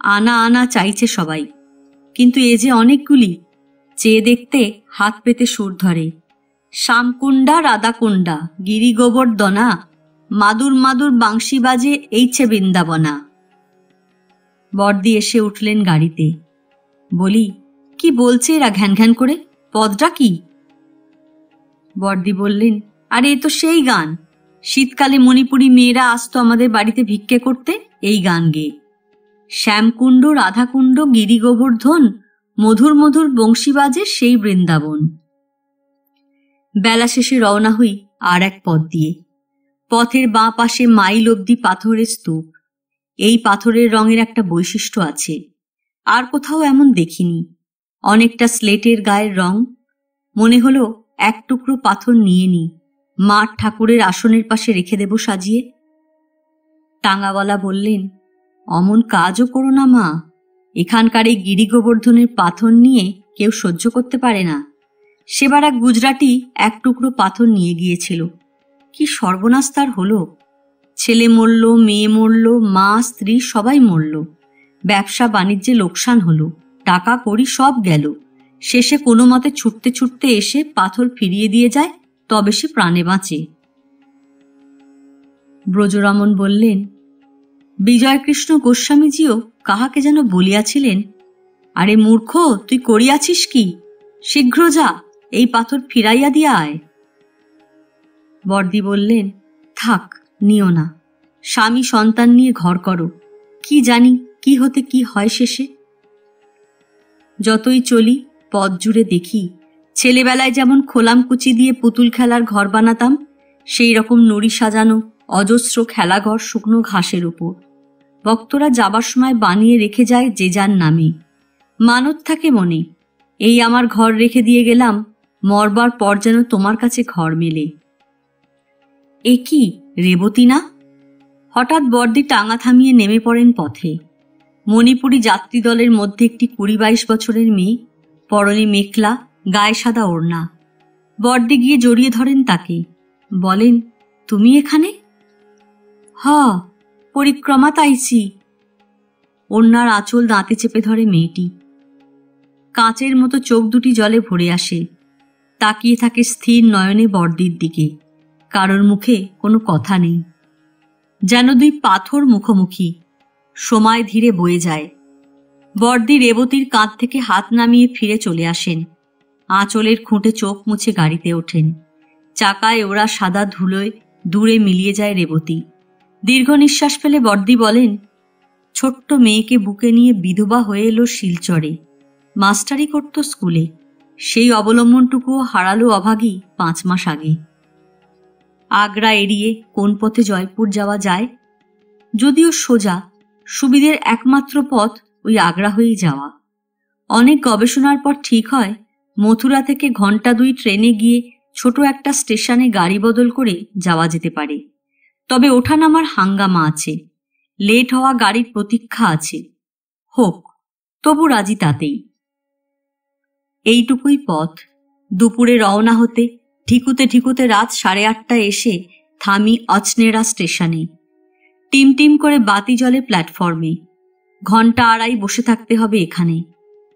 আনা আনা চাইছে সবাই, কিন্তু এ যে অনেকগুলি। চেয়ে দেখতে হাত পেতে সুর ধরে, শ্যামকুণ্ডা রাধাকুণ্ডা গিরি গোবর্ধনা, মাদুর মাদুর বাংশি বাজে এইছে বৃন্দাবনা। বর্দি এসে উঠলেন গাড়িতে। বলি, কি বলছে এরা ঘ্যান ঘ্যান করে, পদটা কি? বর্দি বললেন, আরে এ তো সেই গান। শীতকালে মণিপুরি মেয়েরা আসতো আমাদের বাড়িতে ভিক্ষে করতে এই গান গেয়ে। শ্যামকুণ্ড রাধাকুণ্ড গিরি গোবর্ধন, মধুর মধুর বংশী বাজে সেই বৃন্দাবন। বেলা শেষে রওনা হই আর এক পথ দিয়ে। পথের বাঁ পাশে মাইল অবধি পাথরের স্তূপ। এই পাথরের রঙের একটা বৈশিষ্ট্য আছে, আর কোথাও এমন দেখিনি। অনেকটা স্লেটের গায়ের রং। মনে হলো এক টুকরো পাথর নিয়ে নি, মার ঠাকুরের আসনের পাশে রেখে দেব সাজিয়ে। টাঙাওয়ালা বললেন, অমন কাজও করো না মা, এখানকার এই গিরি গোবর্ধনের পাথর নিয়ে কেউ সহ্য করতে পারে না। সেবার এক গুজরাটি এক টুকরো পাথর নিয়ে গিয়েছিল, কি সর্বনাশ তার হলো। ছেলে মরল, মেয়ে মরল, মা স্ত্রী সবাই মরল। ব্যবসা বাণিজ্যে লোকসান হলো, টাকা কড়ি সব গেল। শেষে কোনো মতে ছুটতে ছুটতে এসে পাথর ফিরিয়ে দিয়ে যায়, তবে সে প্রাণে বাঁচে। ব্রজরমণ বললেন, বিজয়কৃষ্ণ গোস্বামীজিও কাহাকে যেন বলিয়াছিলেন, আরে মূর্খ, তুই করিয়াছিস কি? শীঘ্র যা, এই পাথর ফিরাইয়া দিয়া আয়। বর্দি বললেন, থাক, নিও না, স্বামী সন্তান নিয়ে ঘর করো, কি জানি কি হতে কি হয় শেষে। যতই চলি পথ জুড়ে দেখি, ছেলেবেলায় যেমন খোলাম কুচি দিয়ে পুতুল খেলার ঘর বানাতাম, সেই রকম নড়ি সাজানো অজস্র খেলাঘর শুকনো ঘাসের উপর। ভক্তরা যাবার সময় বানিয়ে রেখে যায় যে যার নামে। মানত থাকে মনে, এই আমার ঘর রেখে দিয়ে গেলাম, মরবার পর যেন তোমার কাছে ঘর মেলে। এ কি রেবতী না? হঠাৎ বর্দি টাঙা থামিয়ে নেমে পড়েন পথে। মণিপুরী যাত্রী দলের মধ্যে একটি 20-22 বছরের মেয়ে, পরনে মেখলা, গায়ে সাদা ওড়না। বর্দি গিয়ে জড়িয়ে ধরেন তাকে, বলেন, তুমি এখানে? হ, পরিক্রমা তাইছি। ওড়নার আঁচল দাঁতে চেপে ধরে মেয়েটি। কাঁচের মতো চোখ দুটি জলে ভরে আসে, তাকিয়ে থাকে স্থির নয়নে বর্দির দিকে। কারোর মুখে কোনো কথা নেই, যেন দুই পাথর মুখোমুখি। সময় ধীরে বয়ে যায়। বর্দি রেবতীর কাঁধ থেকে হাত নামিয়ে ফিরে চলে আসেন। আঁচলের খুঁটে চোখ মুছে গাড়িতে ওঠেন। চাকায় ওরা সাদা ধুলোয় দূরে মিলিয়ে যায় রেবতী। দীর্ঘ নিঃশ্বাস ফেলে বর্দি বলেন, ছোট্ট মেয়েকে বুকে নিয়ে বিধবা হয়ে এলো শিলচরে, মাস্টারি করত স্কুলে। সেই অবলম্বনটুকুও হারালো অভাগী 5 মাস আগে। আগ্রা এড়িয়ে কোন পথে জয়পুর যাওয়া যায়? যদিও সোজা, সুবিধের একমাত্র পথ ওই আগ্রা হয়েই যাওয়া। অনেক গবেষণার পর ঠিক হয়, মথুরা থেকে ঘণ্টা 2 ট্রেনে গিয়ে ছোট একটা স্টেশনে গাড়ি বদল করে যাওয়া যেতে পারে। তবে ওঠানামার হাঙ্গামা আছে, লেট হওয়া গাড়ির প্রতীক্ষা আছে। হোক, তবু রাজি তাতেই। এইটুকুই পথ। দুপুরে রওনা হতে ঠিকুতে ঠিকুতে রাত 8:30টায় এসে থামি অচনেরা স্টেশনে। টিমটিম করে বাতি জ্বলে প্ল্যাটফর্মে। ঘণ্টা 2.5 বসে থাকতে হবে এখানে।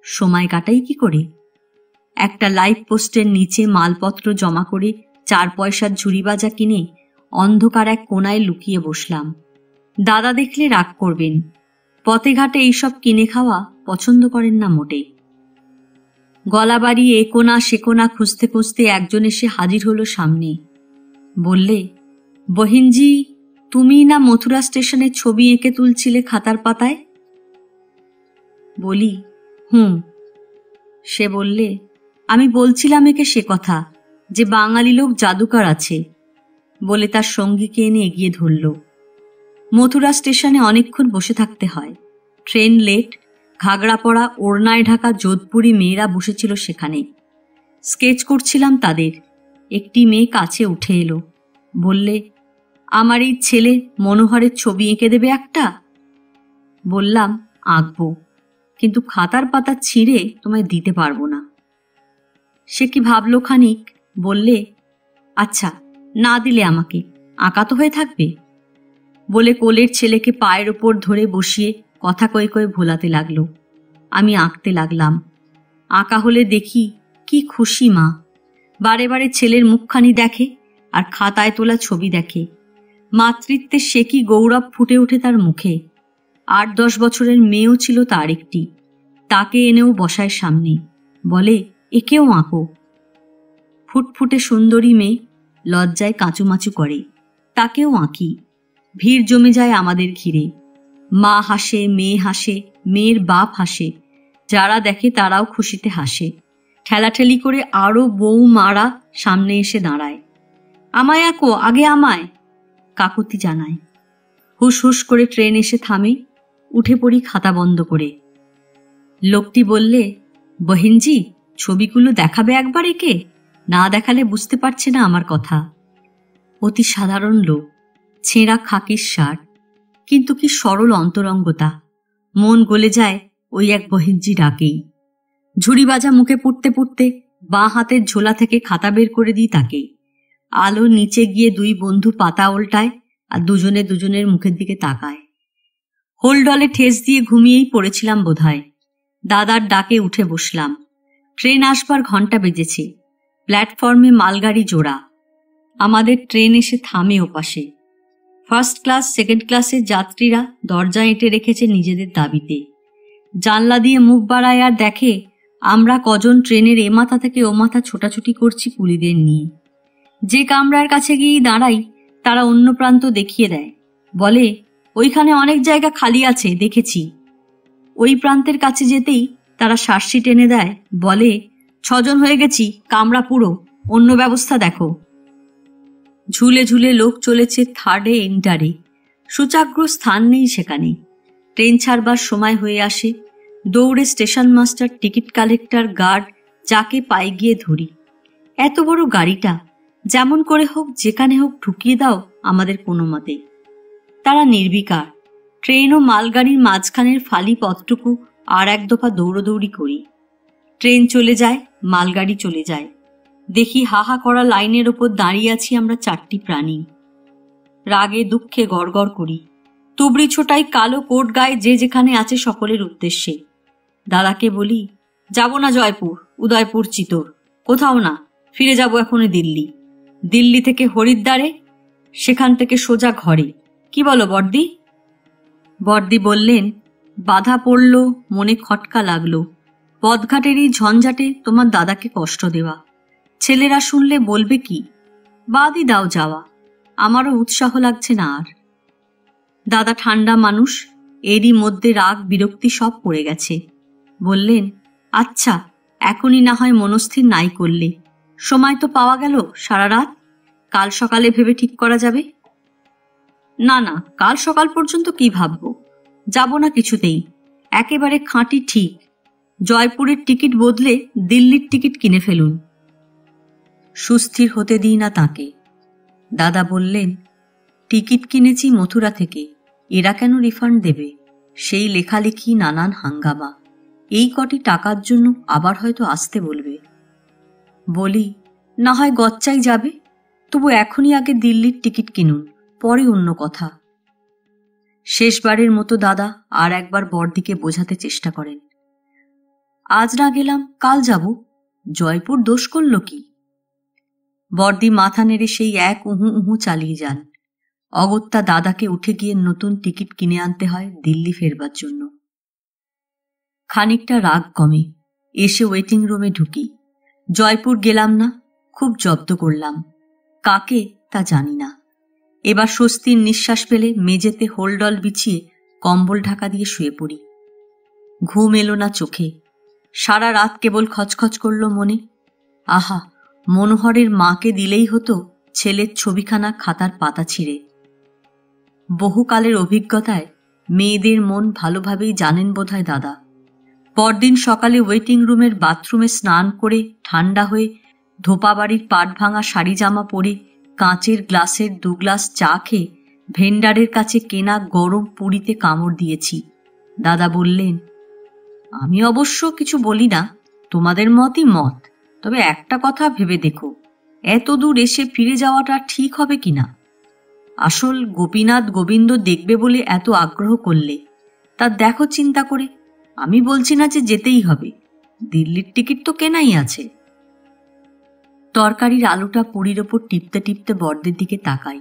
সময় কাটাই কি করে? একটা লাইফ পোস্টের নিচে মালপত্র জমা করে 4 পয়সার ঝুড়ি বাজা কিনে অন্ধকার এক কোনায় লুকিয়ে বসলাম। দাদা দেখলে রাগ করবেন, পথে ঘাটে এইসব কিনে খাওয়া পছন্দ করেন না মোটে। গলা বাড়িয়ে এ কোনা সে কোনা খুঁজতে খুঁজতে একজন এসে হাজির হলো সামনে। বললে, বহিনজি, তুমি না মথুরা স্টেশনে ছবি এঁকে তুলছিলে খাতার পাতায়? বলি, হুম। সে বললে, আমি বলছিলাম একে সে কথা, যে বাঙালি লোক জাদুকার আছে, বলে তার সঙ্গীকে এনে এগিয়ে ধরল। মথুরা স্টেশনে অনেকক্ষণ বসে থাকতে হয়। Train late. ঘাগড়া পরা, ওড়নায় ঢাকা যোধপুরি মেয়েরা বসেছিল সেখানে। স্কেচ করছিলাম তাদের। একটি মেয়ে কাছে উঠে এলো, বললে, আমার এই ছেলে মনোহরের ছবি এঁকে দেবে একটা? বললাম, আঁকবো, কিন্তু খাতার পাতা ছিঁড়ে তোমায় দিতে পারবো না। সে কি ভাবলো খানিক, বললে, আচ্ছা, না দিলে আমাকে, আঁকা তো হয়ে থাকবে, বলে কোলের ছেলেকে পায়ের ওপর ধরে বসিয়ে কথা কয়ে কয়ে ভোলাতে লাগলো। আমি আঁকতে লাগলাম। আঁকা হলে দেখি কি খুশি মা। বারে বারে ছেলের মুখখানি দেখে আর খাতায় তোলা ছবি দেখে। মাতৃত্বের সে কি গৌরব ফুটে ওঠে তার মুখে। 8-10 বছরের মেয়েও ছিল তার একটি। তাকে এনেও বসায় সামনে, বলে, একেও আঁকো। ফুটফুটে সুন্দরী মেয়ে লজ্জায় কাঁচুমাচু করে। তাকেও আঁকি। ভিড় জমে যায় আমাদের ঘিরে। মা হাসে, মেয়ে হাসে, মেয়ের বাপ হাসে। যারা দেখে তারাও খুশিতে হাসে। ঠেলাঠেলি করে আরও বউ মারা সামনে এসে দাঁড়ায়। আমায় আঁকো, আগে আমায়, কাকুতি জানায়। হুস হুস করে ট্রেন এসে থামে। উঠে পড়ি খাতা বন্ধ করে। লোকটি বললে, বহিনজি, ছবিগুলো দেখাবে একবার একে? না দেখালে বুঝতে পারছে না আমার কথা। অতি সাধারণ লোক, ছেঁড়া খাকির শার্ট, কিন্তু কি সরল অন্তরঙ্গতা। মন গলে যায় ওই এক বহিনজি ডাকেই। ঝুড়ি বাজা মুখে পুড়তে পুড়তে বাঁ হাতের ঝোলা থেকে খাতা বের করে দিই তাকে। আলো নিচে গিয়ে 2 বন্ধু পাতা উল্টায় আর দুজনে দুজনের মুখের দিকে তাকায়। হোলডলে ঠেস দিয়ে ঘুমিয়েই পড়েছিলাম বোধহয়। দাদার ডাকে উঠে বসলাম। ট্রেন আসবার ঘন্টা বেজেছে। প্ল্যাটফর্মে মালগাড়ি জোড়া। আমাদের ট্রেন এসে থামে ওপাশে। ফার্স্ট ক্লাস সেকেন্ড ক্লাসের যাত্রীরা দরজা এঁটে রেখেছে নিজেদের দাবিতে। জানলা দিয়ে মুখ বাড়ায় আর দেখে আমরা কজন ট্রেনের এ মাথা থেকে ও মাথা ছোটাছুটি করছি কুলিদের নিয়ে। যে কামরার কাছে গিয়েই দাঁড়াই তারা অন্য প্রান্ত দেখিয়ে দেয়, বলে ওইখানে অনেক জায়গা খালি আছে, দেখেছি। ওই প্রান্তের কাছে যেতেই তারা শার্সি টেনে দেয়, বলে 6 জন হয়ে গেছি, কামরা পুরো, অন্য ব্যবস্থা দেখো। ঝুলে ঝুলে লোক চলেছে থার্ডে এন্টারে। সূচাগ্র স্থান নেই সেখানে। ট্রেন ছাড়বার সময় হয়ে আসে। দৌড়ে station master, ticket collector, guard যাকে পাই গিয়ে ধরি। এত বড় গাড়িটা যেমন করে হোক যেখানে হোক ঢুকিয়ে দাও আমাদের কোনো মতে। তারা নির্বিকার। ট্রেন ও মালগাড়ির মাঝখানের ফালি পথটুকু আর এক দফা দৌড়দৌড়ি করি। ট্রেন চলে যায়, মালগাড়ি চলে যায়। দেখি হাহা করা লাইনের ওপর দাঁড়িয়ে আছি আমরা 4টি প্রাণী। রাগে দুঃখে গড়গড় করি। তুবড়ি ছোটাই কালো কোট গায়ে যে যেখানে আছে সকলের উদ্দেশ্যে। দাদাকে বলি, যাব না জয়পুর, উদয়পুর, চিতোর, কোথাও না, ফিরে যাব এখনই দিল্লি। দিল্লি থেকে হরিদ্বারে, সেখান থেকে সোজা ঘরে। কি বলো বর্দি? বর্দি বললেন, বাধা পড়ল, মনে খটকা লাগলো। পথঘাটের এই ঝঞ্ঝাটে তোমার দাদাকে কষ্ট দেওয়া। ছেলেরা শুনলে বলবে কি? বাদই দাও যাওয়া, আমারও উৎসাহ লাগছে না আর। দাদা ঠান্ডা মানুষ, এরই মধ্যে রাগ বিরক্তি সব পড়ে গেছে। বললেন, আচ্ছা, এখনই না হয় মনস্থির নাই করলে, সময় তো পাওয়া গেল সারা রাত, কাল সকালে ভেবে ঠিক করা যাবে। না না, কাল সকাল পর্যন্ত কি ভাববো? যাব না কিছুতেই, একেবারে খাঁটি ঠিক। জয়পুরের টিকিট বদলে দিল্লির টিকিট কিনে ফেলুন। সুস্থির হতে দিই না তাকে। দাদা বললেন, টিকিট কিনেছি মথুরা থেকে, এরা কেন রিফান্ড দেবে? সেই লেখালেখি, নানান হাঙ্গামা, এই কটি টাকার জন্য আবার হয়তো আসতে বলবে। বলি, না হয় গচ্চাই যাবে, তবু এখনই আগে দিল্লির টিকিট কিনুন, পরে অন্য কথা। শেষবারের মতো দাদা আর একবার বড়দিকে বোঝাতে চেষ্টা করেন। আজ না গেলাম কাল যাব, জয়পুর দোষ করল কি? বড়দি মাথা নেড়ে সেই এক উহু উহু চালিয়ে যান। অগত্যা দাদাকে উঠে গিয়ে নতুন টিকিট কিনে আনতে হয় দিল্লি ফেরবার জন্য। খানিকটা রাগ কমে, এসে ওয়েটিং রুমে ঢুকি। জয়পুর গেলাম না, খুব জব্দ করলাম, কাকে তা জানি না। এবার স্বস্তির নিঃশ্বাস ফেলে মেঝেতে হোলডল বিছিয়ে কম্বল ঢাকা দিয়ে শুয়ে পড়ি। ঘুম এলো না চোখে, সারা রাত কেবল খচখচ করল মনে। আহা, মনোহরের মাকে দিলেই হতো ছেলের ছবিখানা খাতার পাতা ছিঁড়ে। বহুকালের অভিজ্ঞতায় মেয়েদের মন ভালোভাবেই জানেন বোধহয় দাদা। পরদিন সকালে ওয়েটিং রুমের বাথরুমে স্নান করে ঠান্ডা হয়ে ধোপাবাড়ির পাট ভাঙা শাড়ি জামা পরে কাঁচের গ্লাসের 2 গ্লাস চা খেয়ে ভেন্ডারের কাছে কেনা গরম পুরিতে কামড় দিয়েছি। দাদা বললেন, আমি অবশ্য কিছু বলি না, তোমাদের মতই মত, তবে একটা কথা ভেবে দেখো, এত দূর এসে ফিরে যাওয়াটা ঠিক হবে কিনা। আসল গোপীনাথ গোবিন্দ দেখবে বলে এত আগ্রহ করলে তা দেখো চিন্তা করে। আমি বলছি না যে যেতেই হবে, দিল্লির টিকিট তো কেনাই আছে। তরকারির আলুটা পুরীর ওপর টিপতে টিপতে বড়দের দিকে তাকাই,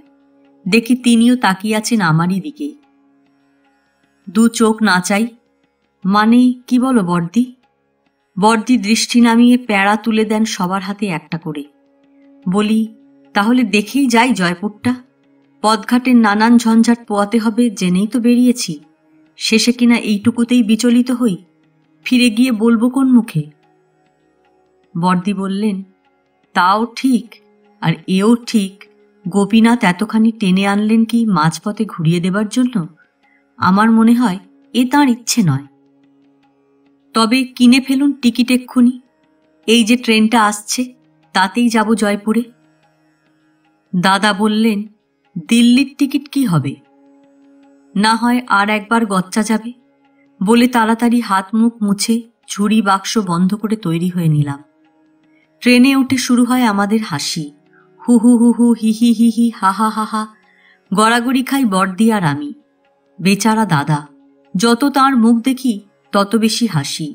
দেখি তিনিও তাকিয়ে আছেন আমারই দিকে। 2 চোখ নাচাই, মানে কি বলো বড়দি? বড়দি দৃষ্টি নামিয়ে প্যাড়া তুলে দেন সবার হাতে একটা করে। বলি, তাহলে দেখেই যাই জয়পুরটা। পথঘাটের নানান ঝঞ্ঝাট পোয়াতে হবে জেনেই তো বেরিয়েছি, শেষে কিনা এইটুকুতেই বিচলিত হই, ফিরে গিয়ে বলবো কোন মুখে? বড়দি বললেন, তাও ঠিক, আর এও ঠিক, গোপীনাথ এতখানি টেনে আনলেন কি মাঝপথে ঘুরিয়ে দেবার জন্য? আমার মনে হয় এ তাঁর ইচ্ছে নয়। তবে কিনে ফেলুন টিকিট এক্ষুনি, এই যে ট্রেনটা আসছে তাতেই যাব জয়পুরে। দাদা বললেন, দিল্লির টিকিট কি হবে? না হয় আর একবার গচ্চা যাবে, বলে তাড়াতাড়ি হাত মুখ মুছে ঝুড়ি বাক্স বন্ধ করে তৈরি হয়ে নিলাম। ট্রেনে উঠে শুরু হয় আমাদের হাসি, হু হু হু হু, হি হি হি হি, হা হা হা হা। গড়াগড়ি খাই বড়দি আর আমি। বেচারা দাদা, যত তাঁর মুখ দেখি তত বেশি হাসি।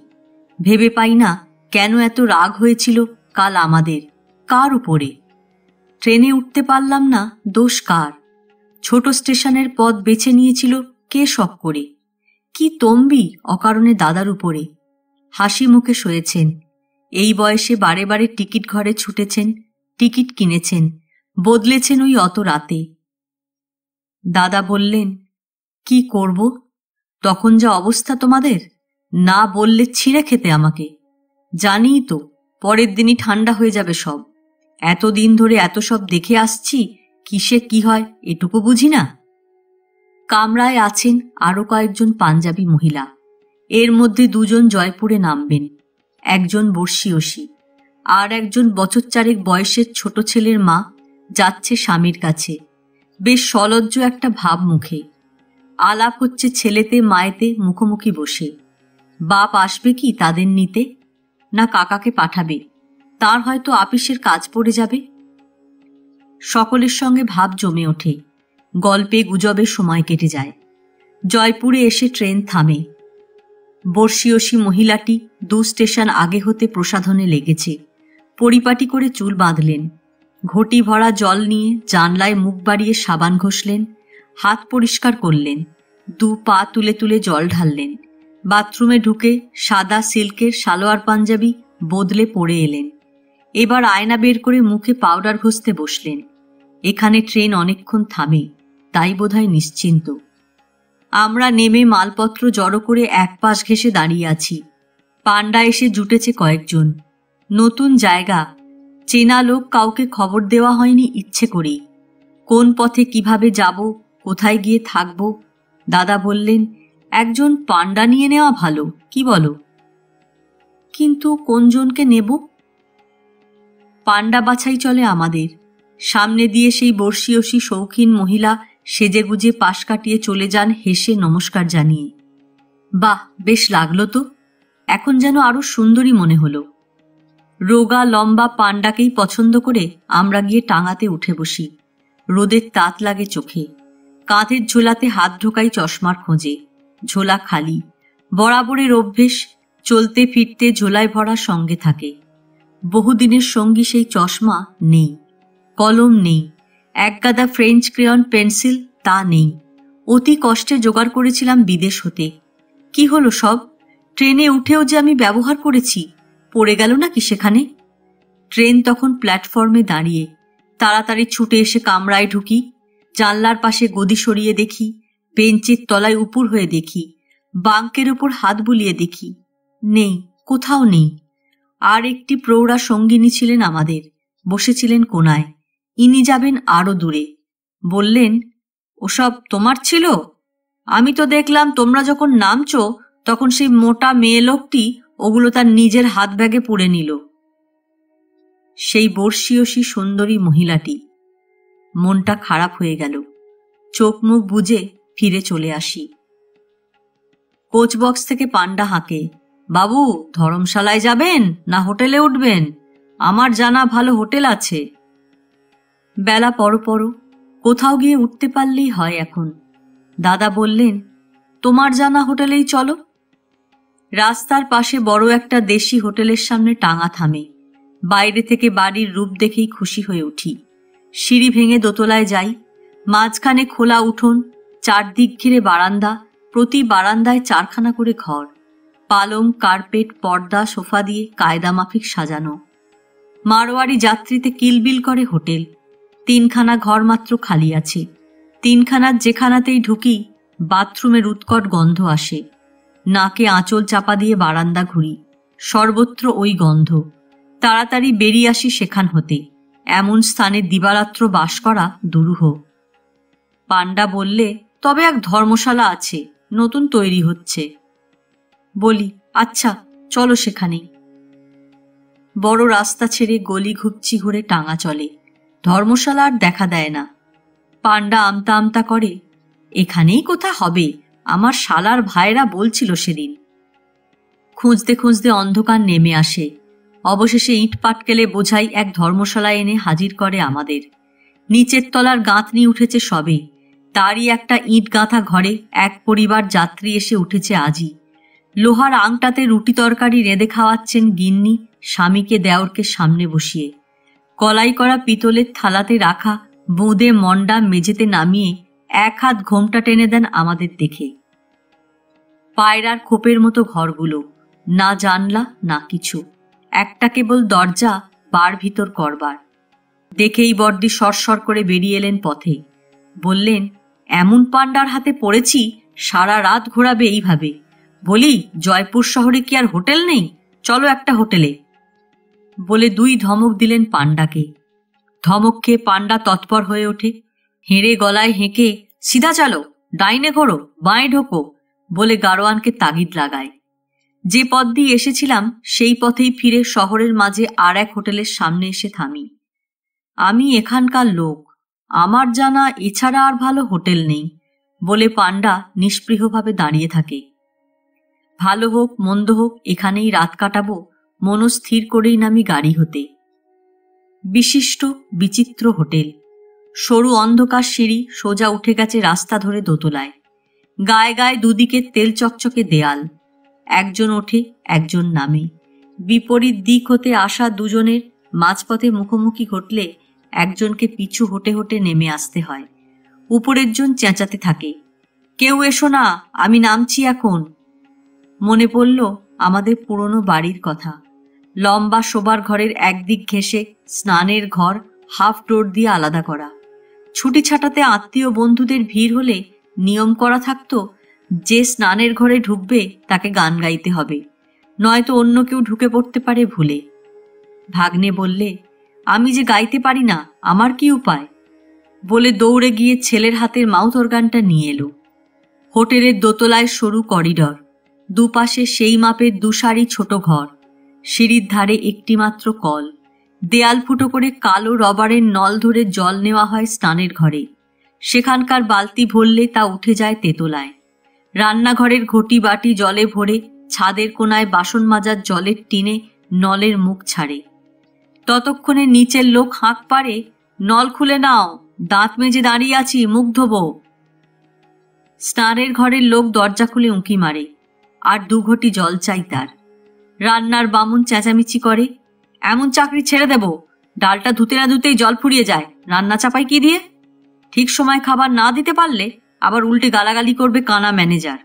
ভেবে পাই না কেন এত রাগ হয়েছিল কাল আমাদের? কার উপরে? ট্রেনে উঠতে পারলাম না, দোষ কার? ছোট স্টেশনের পথ বেছে নিয়েছিল কে শখ করে? কি তম্বি অকারণে দাদার উপরে? হাসি মুখে শোয়েছেন, এই বয়সে বারে বারে টিকিট ঘরে ছুটেছেন, টিকিট কিনেছেন, বদলেছেন ওই অত রাতে। দাদা বললেন, কি করব? তখন যা অবস্থা তোমাদের, না বললে ছিঁড়ে খেতে আমাকে। জানিই তো পরের দিনই ঠান্ডা হয়ে যাবে সব। এতদিন ধরে এত সব দেখে আসছি, কিসে কি হয় এটুকু বুঝি না। কামরায় আছেন আরো কয়েকজন পাঞ্জাবি মহিলা। এর মধ্যে দুজন জয়পুরে নামবেন, একজন বর্ষীয়সী, আর একজন বছর চারেক বয়সের ছোট ছেলের মা যাচ্ছে স্বামীর কাছে। বেশ সলজ্জ একটা ভাব মুখে। আলাপ হচ্ছে ছেলেতে মায়েতে মুখোমুখি বসে। বাপ আসবে কি তাদের নিতে, না কাকাকে পাঠাবে? তার হয়তো আপিসের কাজ পড়ে যাবে। সকলের সঙ্গে ভাব জমে ওঠে, গল্পে গুজবে সময় কেটে যায়। জয়পুরে এসে ট্রেন থামে। বর্ষীয়সী মহিলাটি 2 স্টেশন আগে হতে প্রসাধনে লেগেছে। পরিপাটি করে চুল বাঁধলেন, ঘটি ভরা জল নিয়ে জানলায় মুখ বাড়িয়ে সাবান ঘষলেন, হাত পরিষ্কার করলেন, 2 পা তুলে তুলে জল ঢাললেন। বাথরুমে ঢুকে সাদা সিল্কের সালোয়ার পাঞ্জাবি বদলে পরে এলেন। এবার আয়না বের করে মুখে পাউডার ঘষতে বসলেন। এখানে ট্রেন অনেকক্ষণ থামে, তাই বোধহয় নিশ্চিন্ত। আমরা নেমে মালপত্র জড়ো করে এক পাশ ঘেঁষে দাঁড়িয়ে আছি। পান্ডা এসে জুটেছে কয়েকজন। নতুন জায়গা, চেনা লোক, কাউকে খবর দেওয়া হয়নি ইচ্ছে করেই। কোন পথে কিভাবে যাব, কোথায় গিয়ে থাকব? দাদা বললেন, একজন পান্ডা নিয়ে নেওয়া ভালো, কি বলো? কিন্তু কোনজনকে নেব? পান্ডা বাছাই চলে আমাদের। সামনে দিয়ে সেই বর্ষীয়সী শৌখিন মহিলা সেজেগুজে পাশ কাটিয়ে চলে যান হেসে নমস্কার জানিয়ে। বাহ, বেশ লাগলো তো। এখন যেন আরো সুন্দরী মনে হলো। রোগা লম্বা পান্ডাকেই পছন্দ করে আমরা গিয়ে টাঙাতে উঠে বসি। রোদের তাত লাগে চোখে। কাঁধের ঝোলাতে হাত ঢোকাই চশমার খোঁজে। ঝোলা খালি। বরাবরের অভ্যেস, চলতে ফিরতে ঝোলায় ভরা সঙ্গে থাকে। বহুদিনের সঙ্গী সেই চশমা নেই, কলম নেই, একগাদা ফ্রেঞ্চ ক্রেয়ন পেন্সিল তা নেই। অতি কষ্টে জোগাড় করেছিলাম বিদেশ হতে। কি হলো সব? ট্রেনে উঠেও যে আমি ব্যবহার করেছি, পড়ে গেল নাকি সেখানে? ট্রেন তখন প্ল্যাটফর্মে দাঁড়িয়ে। তাড়াতাড়ি ছুটে এসে কামরায় ঢুকি। জানলার পাশে গদি সরিয়ে দেখি, বেঞ্চের তলায় উপুর হয়ে দেখি, বাঙ্কের উপর হাত বুলিয়ে দেখি, নেই, কোথাও নেই। আর একটি প্রৌঢ়া সঙ্গিনী ছিলেন আমাদের, বসেছিলেন কোনায়। ইনি যাবেন আরো দূরে। বললেন, ওসব তোমার ছিল? আমি তো দেখলাম তোমরা যখন নামছো তখন সেই মোটা মেয়ে লোকটি ওগুলো তার নিজের হাত ব্যাগে পুরে নিল। সেই বর্ষীয়সী সুন্দরী মহিলাটি। মনটা খারাপ হয়ে গেল। চোখ মুখ বুজে ফিরে চলে আসি। কোচ বক্স থেকে পান্ডা হাঁকে, বাবু ধর্মশালায় যাবেন না হোটেলে উঠবেন? আমার জানা ভালো হোটেল আছে। বেলা পরো কোথাও গিয়ে উঠতে পারলেই হয় এখন। দাদা বললেন, তোমার জানা হোটেলেই চলো। রাস্তার পাশে বড় একটা দেশি হোটেলের সামনে টাঙা থামে। বাইরে থেকে বাড়ির রূপ দেখেই খুশি হয়ে উঠি। সিঁড়ি ভেঙে দোতলায় যাই। মাঝখানে খোলা উঠোন, চারদিক ঘিরে বারান্দা, প্রতি বারান্দায় 4খানা করে ঘর। পালং, কার্পেট, পর্দা, সোফা দিয়ে কায়দা মাফিক সাজানো। মারোয়ারি যাত্রীতে কিলবিল করে হোটেল। 3খানা ঘর মাত্র খালি আছে। 3খানার যেখানাতেই ঢুকি বাথরুমের উৎকট গন্ধ আসে। নাকে আঁচল চাপা দিয়ে বারান্দা ঘুরি, সর্বত্র ওই গন্ধ। তাড়াতাড়ি বেরিয়ে আসি সেখান হতে। এমন স্থানে দিবারাত্র বাস করা দুরূহ। পান্ডা বললে, তবে এক ধর্মশালা আছে, নতুন তৈরি হচ্ছে। বলি, আচ্ছা চলো সেখানেই। বড় রাস্তা ছেড়ে গলি ঘুপচি ঘুরে টাঙা চলে। ধর্মশালা আর দেখা দেয় না। পান্ডা আমতা আমতা করে, এখানেই কোথা হবে, আমার শালার ভাইরা বলছিল সেদিন। খুঁজতে খুঁজতে অন্ধকার নেমে আসে। অবশেষে ইট পাটকেলে বোঝাই এক ধর্মশালা এনে হাজির করে আমাদের। নিচের তলার গাঁথনি উঠেছে সবে। তারই একটা ইট গাঁথা ঘরে এক পরিবার যাত্রী এসে উঠেছে আজই। লোহার আংটাতে রুটি তরকারি রেঁধে খাওয়াচ্ছেন গিন্নি স্বামীকে দেওরকে সামনে বসিয়ে। কলাই করা পিতলের থালাতে রাখা বোঁদে মন্ডা মেঝেতে নামিয়ে এক হাত ঘোমটা টেনে দেন আমাদের দেখে। পায়রার খোপের মতো ঘরগুলো, না জানলা না কিছু, একটা কেবল দরজা বার ভিতর করবার। দেখেই বর্দি সরসর করে বেরিয়ে এলেন পথে। বললেন, এমন পান্ডার হাতে পড়েছি, সারা রাত ঘোরাবে এইভাবে। বলি, জয়পুর শহরে কি আর হোটেল নেই? চলো একটা হোটেলে। বলে 2 ধমক দিলেন পান্ডাকে। ধমক খেয়ে পান্ডা তৎপর হয়ে ওঠে। হেঁড়ে গলায় হেঁকে, সিধা চালো, ডাইনে ঘোরো, বাঁয়ে ঢোকো বলে গাড়োয়ানকে তাগিদ লাগায়। যে পথ দিয়ে এসেছিলাম সেই পথেই ফিরে শহরের মাঝে আর এক হোটেলের সামনে এসে থামি। আমি এখানকার লোক, আমার জানা এছাড়া আর ভালো হোটেল নেই বলে পান্ডা নিষ্পৃহভাবে দাঁড়িয়ে থাকে। ভালো হোক মন্দ হোক এখানেই রাত কাটাবো মনস্থির করেই নামি গাড়ি হতে। বিশিষ্ট বিচিত্র হোটেল। সরু অন্ধকার সিঁড়ি সোজা উঠে গেছে রাস্তা ধরে দোতলায়। গায়ে গায়ে দুদিকে তেল চকচকে দেয়াল। একজন ওঠে, একজন নামে। বিপরীত দিক হতে আসা দুজনের মাঝপথে মুখোমুখি ঘটলে একজনকে পিছু হটে হটে নেমে আসতে হয়। উপরের জন চেঁচাতে থাকে, কেউ এসো না, আমি নামছি এখন। মনে পড়ল আমাদের পুরনো বাড়ির কথা। লম্বা শোবার ঘরের একদিক ঘেঁষে স্নানের ঘর হাফ ডোর দিয়ে আলাদা করা। ছুটি ছাটাতে আত্মীয় বন্ধুদের ভিড় হলে নিয়ম করা থাকতো, যে স্নানের ঘরে ঢুকবে তাকে গান গাইতে হবে, নয়তো অন্য কেউ ঢুকে পড়তে পারে ভুলে। ভাগ্নে বললে, আমি যে গাইতে পারি না, আমার কি উপায়? বলে দৌড়ে গিয়ে ছেলের হাতের মাউথ অর্গানটা নিয়ে এলো। হোটেলের দোতলায় সরু করিডর, দুপাশে সেই মাপের 2 সারি ছোট ঘর। সিঁড়ির ধারে একটি মাত্র কল। দেয়াল ফুটো করে কালো রবারের নল ধরে জল নেওয়া হয় স্নানের ঘরে। সেখানকার বালতি ভরলে তা উঠে যায় তেতলায়। রান্নাঘরের ঘটি বাটি জলে ভরে ছাদের কোনায় বাসন মাজার জলের টিনে নলের মুখ ছাড়ে। ততক্ষণে নিচের লোক হাঁক পাড়ে, নল খুলে নাও, দাঁত মেজে দাঁড়িয়ে আছি, মুখ ধোবো। স্নানের ঘরের লোক দরজা খুলে উঁকি মারে, আর 2 ঘটি জল চাই তার। রান্নার বামুন চেঁচামেচি করে, এমন চাকরি ছেড়ে দেব, ডালটা ধুতে না ধুতেই জল ফুরিয়ে যায়, রান্না চাপাই কি দিয়ে? ঠিক সময় খাবার না দিতে পারলে আবার উল্টে গালাগালি করবে কানা ম্যানেজার।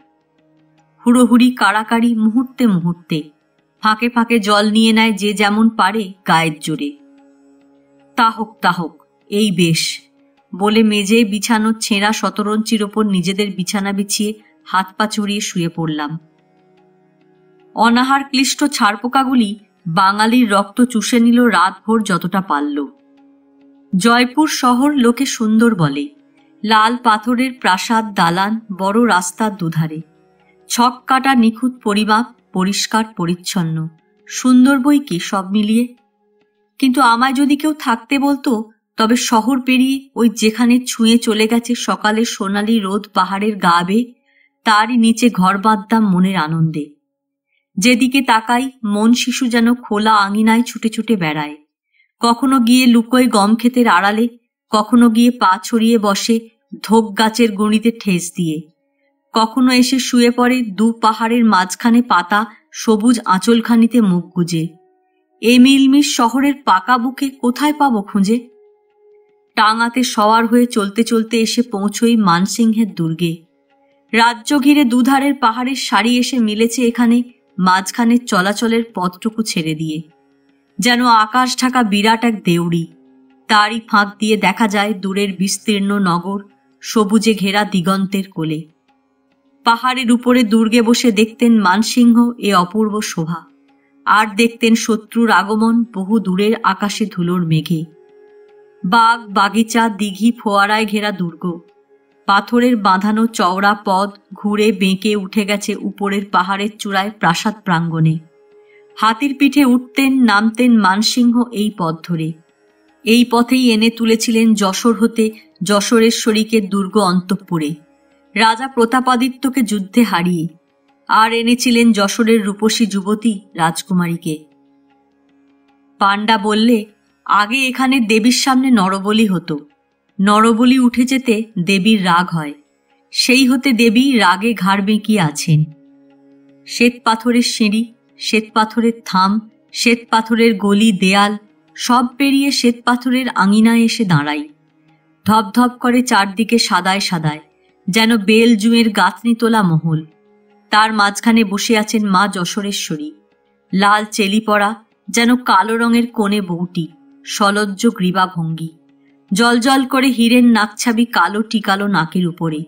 হুড়োহুড়ি কাড়াকাড়ি মুহূর্তে মুহূর্তে। ফাঁকে ফাঁকে জল নিয়ে নেয় যে যেমন পারে গায়ের জোরে। তা হোক, এই বেশ বলে মেঝে বিছানো ছেঁড়া শতরঞ্চির ওপর নিজেদের বিছানা বিছিয়ে হাত পা চড়িয়ে শুয়ে পড়লাম। অনাহার ক্লিষ্ট ছারপোকাগুলি বাঙালির রক্ত চুষে নিল রাতভর যতটা পারল। জয়পুর শহর লোকে সুন্দর বলে। লাল পাথরের প্রাসাদ, দালান, বড় রাস্তার দুধারে। ছক কাটা নিখুঁত পরিমাপ, পরিষ্কার পরিচ্ছন্ন, সুন্দর বই কি সব মিলিয়ে। কিন্তু আমায় যদি কেউ থাকতে বলতো, তবে শহর পেরিয়ে ওই যেখানে ছুঁয়ে চলে গেছে সকালের সোনালি রোদ পাহাড়ের গা বেয়ে, তারই নিচে ঘর বাঁধতাম মনের আনন্দে। যেদিকে তাকাই মন শিশু যেন খোলা আঙিনায় ছুটে ছুটে বেড়ায়। কখনো গিয়ে লুকোয় গম ক্ষেতের আড়ালে, কখনো গিয়ে পা ছড়িয়ে বসে ধোক গাছের গুঁড়িতে ঠেস দিয়ে, কখনো এসে শুয়ে পড়ে 2 পাহাড়ের মাঝখানে পাতা সবুজ আঁচলখানিতে মুখ গুজে। এ মিলমিশ শহরের পাকা বুকে কোথায় পাবো খুঁজে? টাঙাতে সওয়ার হয়ে চলতে চলতে এসে পৌঁছই মানসিংহের দুর্গে। রাজ্য ঘিরে দুধারের পাহাড়ের সারি এসে মিলেছে এখানে মাঝখানের চলাচলের পথটুকু ছেড়ে দিয়ে। যেন আকাশ ঢাকা বিরাট এক দেউড়ি। তারই ফাঁক দিয়ে দেখা যায় দূরের বিস্তীর্ণ নগর, সবুজে ঘেরা দিগন্তের কোলে। পাহাড়ের উপরে দুর্গে বসে দেখতেন মানসিংহ এ অপূর্ব শোভা, আর দেখতেন শত্রুর আগমন বহু দূরের আকাশে ধুলোর মেঘে। বাগ, বাগিচা, দিঘি, ফোয়ারায় ঘেরা দুর্গ। পাথরের বাঁধানো চওড়া পথ ঘুরে বেঁকে উঠে গেছে উপরের পাহাড়ের চূড়ায় প্রাসাদ প্রাঙ্গণে। হাতির পিঠে উঠতেন নামতেন মানসিংহ এই পথ ধরে। এই পথেই এনে তুলেছিলেন যশোর হতে যশোরেশ্বরীকে দুর্গ অন্তঃপুরে, রাজা প্রতাপাদিত্যকে যুদ্ধে হারিয়ে, আর এনেছিলেন যশোরের রূপসী যুবতী রাজকুমারীকে। পান্ডা বললে, আগে এখানে দেবীর সামনে নরবলি হতো। নরবলি উঠে যেতে দেবীর রাগ হয়, সেই হতে দেবী রাগে ঘাড় বেঁকিয়ে আছেন। শ্বেত পাথরের সিঁড়ি, শ্বেত পাথরের থাম, শ্বেত পাথরের গলি দেয়াল সব পেরিয়ে শ্বেত পাথরের আঙিনায় এসে দাঁড়াই। ধপধপ করে চারদিকে সাদায় সাদায়, যেন বেল জুঁয়ের গাঁথনি তোলা মহল। তার মাঝখানে বসে আছেন মা যশোরেশ্বরী, লাল চেলি পরা, যেন কালো রঙের কোণে বউটি, সলজ্জ গ্রীবা ভঙ্গি, জলজল করে হীরের নাকছাবি কালো টিকালো নাকের উপরে।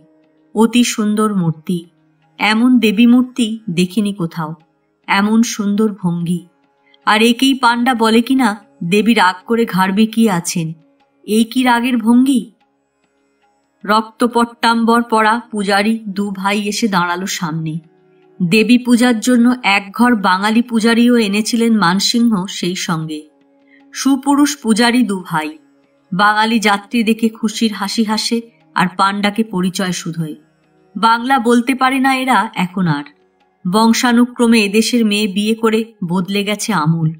অতি সুন্দর মূর্তি। এমন দেবী মূর্তি দেখিনি কোথাও, এমন সুন্দর ভঙ্গি। আর একেই পাণ্ডা বলে কিনা দেবী রাগ করে ঘাড় বেঁকিয়ে আছেন। এই কি রাগের ভঙ্গি! রক্তপট্টাম্বর পরা পূজারী দু ভাই এসে দাঁড়ালো সামনে। দেবী পূজার জন্য এক ঘর বাঙালি পূজারীও এনেছিলেন মানসিংহ সেই সঙ্গে। সুপুরুষ পূজারী দু ভাই। বাঙালি যাত্রী দেখে খুশির হাসি হাসে আর পাণ্ডাকে পরিচয় শুধোয়। বাংলা বলতে পারে না এরা এখন আর। বংশানুক্রমে এদেশের মেয়ে বিয়ে করে বদলে গেছে আমূল।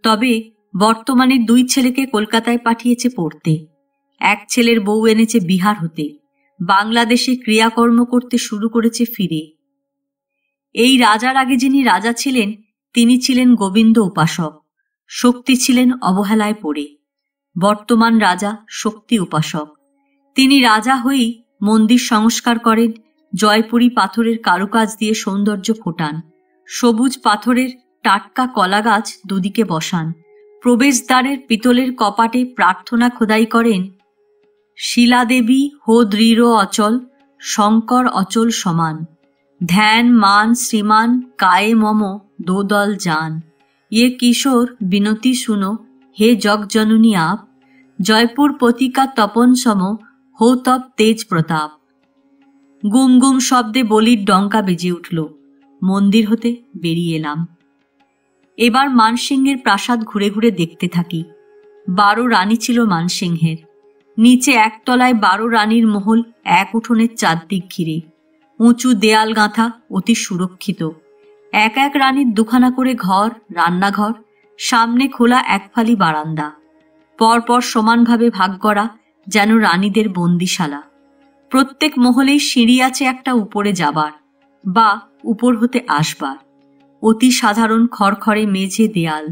তবে বর্তমানে দুই ছেলেকে কলকাতায় পাঠিয়েছে পড়তে। এক ছেলের বউ এনেছে বিহার হতে। বাংলাদেশে ক্রিয়াকর্ম করতে শুরু করেছে ফিরে। এই রাজার আগে যিনি রাজা ছিলেন তিনি ছিলেন গোবিন্দ উপাসক। শক্তি ছিলেন অবহেলায় পড়ে। বর্তমান রাজা শক্তি উপাসক। তিনি রাজা হয়েই মন্দির সংস্কার করেন, জয়পুরী পাথরের কারুকাজ দিয়ে সৌন্দর্য ফোটান, সবুজ পাথরের টাটকা কলা গাছ দুদিকে বসান, প্রবেশদ্বারের পিতলের কপাটে প্রার্থনা খোদাই করেন, শিলাদেবী হো দৃঢ় অচল, শঙ্কর অচল সমান, ধ্যান মান শ্রীমান কায়ে মম দোদল যান, ইয়ে কিশোর বিনতি শুনো হে জগজননী আপ, জয়পুর পতিকা তপন সম হো তপ তেজ প্রতাপ। গুম গুম শব্দে বলির ডঙ্কা বেজে উঠল। মন্দির হতে বেরিয়ে এলাম। এবার মানসিংহের প্রাসাদ ঘুরে ঘুরে দেখতে থাকি। 12 রানী ছিল মানসিংহের। নিচে একতলায় 12 রানীর মহল, এক উঠোনের চারদিক ঘিরে, উঁচু দেয়াল গাঁথা, অতি সুরক্ষিত। এক এক রানীর দুখানা করে ঘর, রান্নাঘর, সামনে খোলা এক ফালি বারান্দা, পরপর সমানভাবে ভাগ করা, যেন রানীদের বন্দিশালা। প্রত্যেক মহলেই সিঁড়ি আছে একটা উপরে যাবার বা উপর হতে আসবার। অতি সাধারণ খড়খড়ে মেঝে দেয়াল,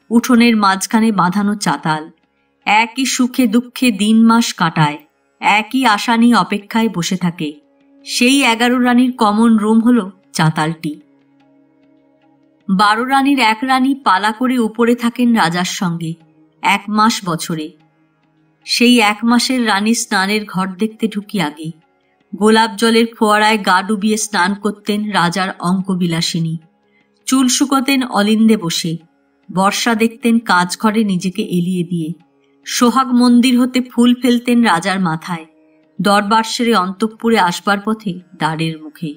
উঠোনের মাঝখানে বাঁধানো চাতাল। একই সুখে দুঃখে দিন মাস কাটায়, একই আশা নিয়ে অপেক্ষায় বসে থাকে। সেই 11 রানীর কমন রুম হল চাতালটি। 12 রানীর এক রানী পালা করে উপরে থাকেন রাজার সঙ্গে 1 মাস বছরে। সেই 1 মাসের রানী স্নানের ঘর দেখতে ঢুকি আগে। গোলাপ জলের ফোয়ারায় গা ডুবিয়ে স্নান করতেন রাজার অঙ্কবিলাসিনী। চুল শুকোতেন অলিন্দে বসে। বর্ষা দেখতেন কাজ ঘরে নিজেকে এলিয়ে দিয়ে। সোহাগ মন্দির হতে ফুল ফেলতেন রাজার মাথায়। দরবার সেরে অন্তঃপুরে আসবার পথে দ্বারের মুখে।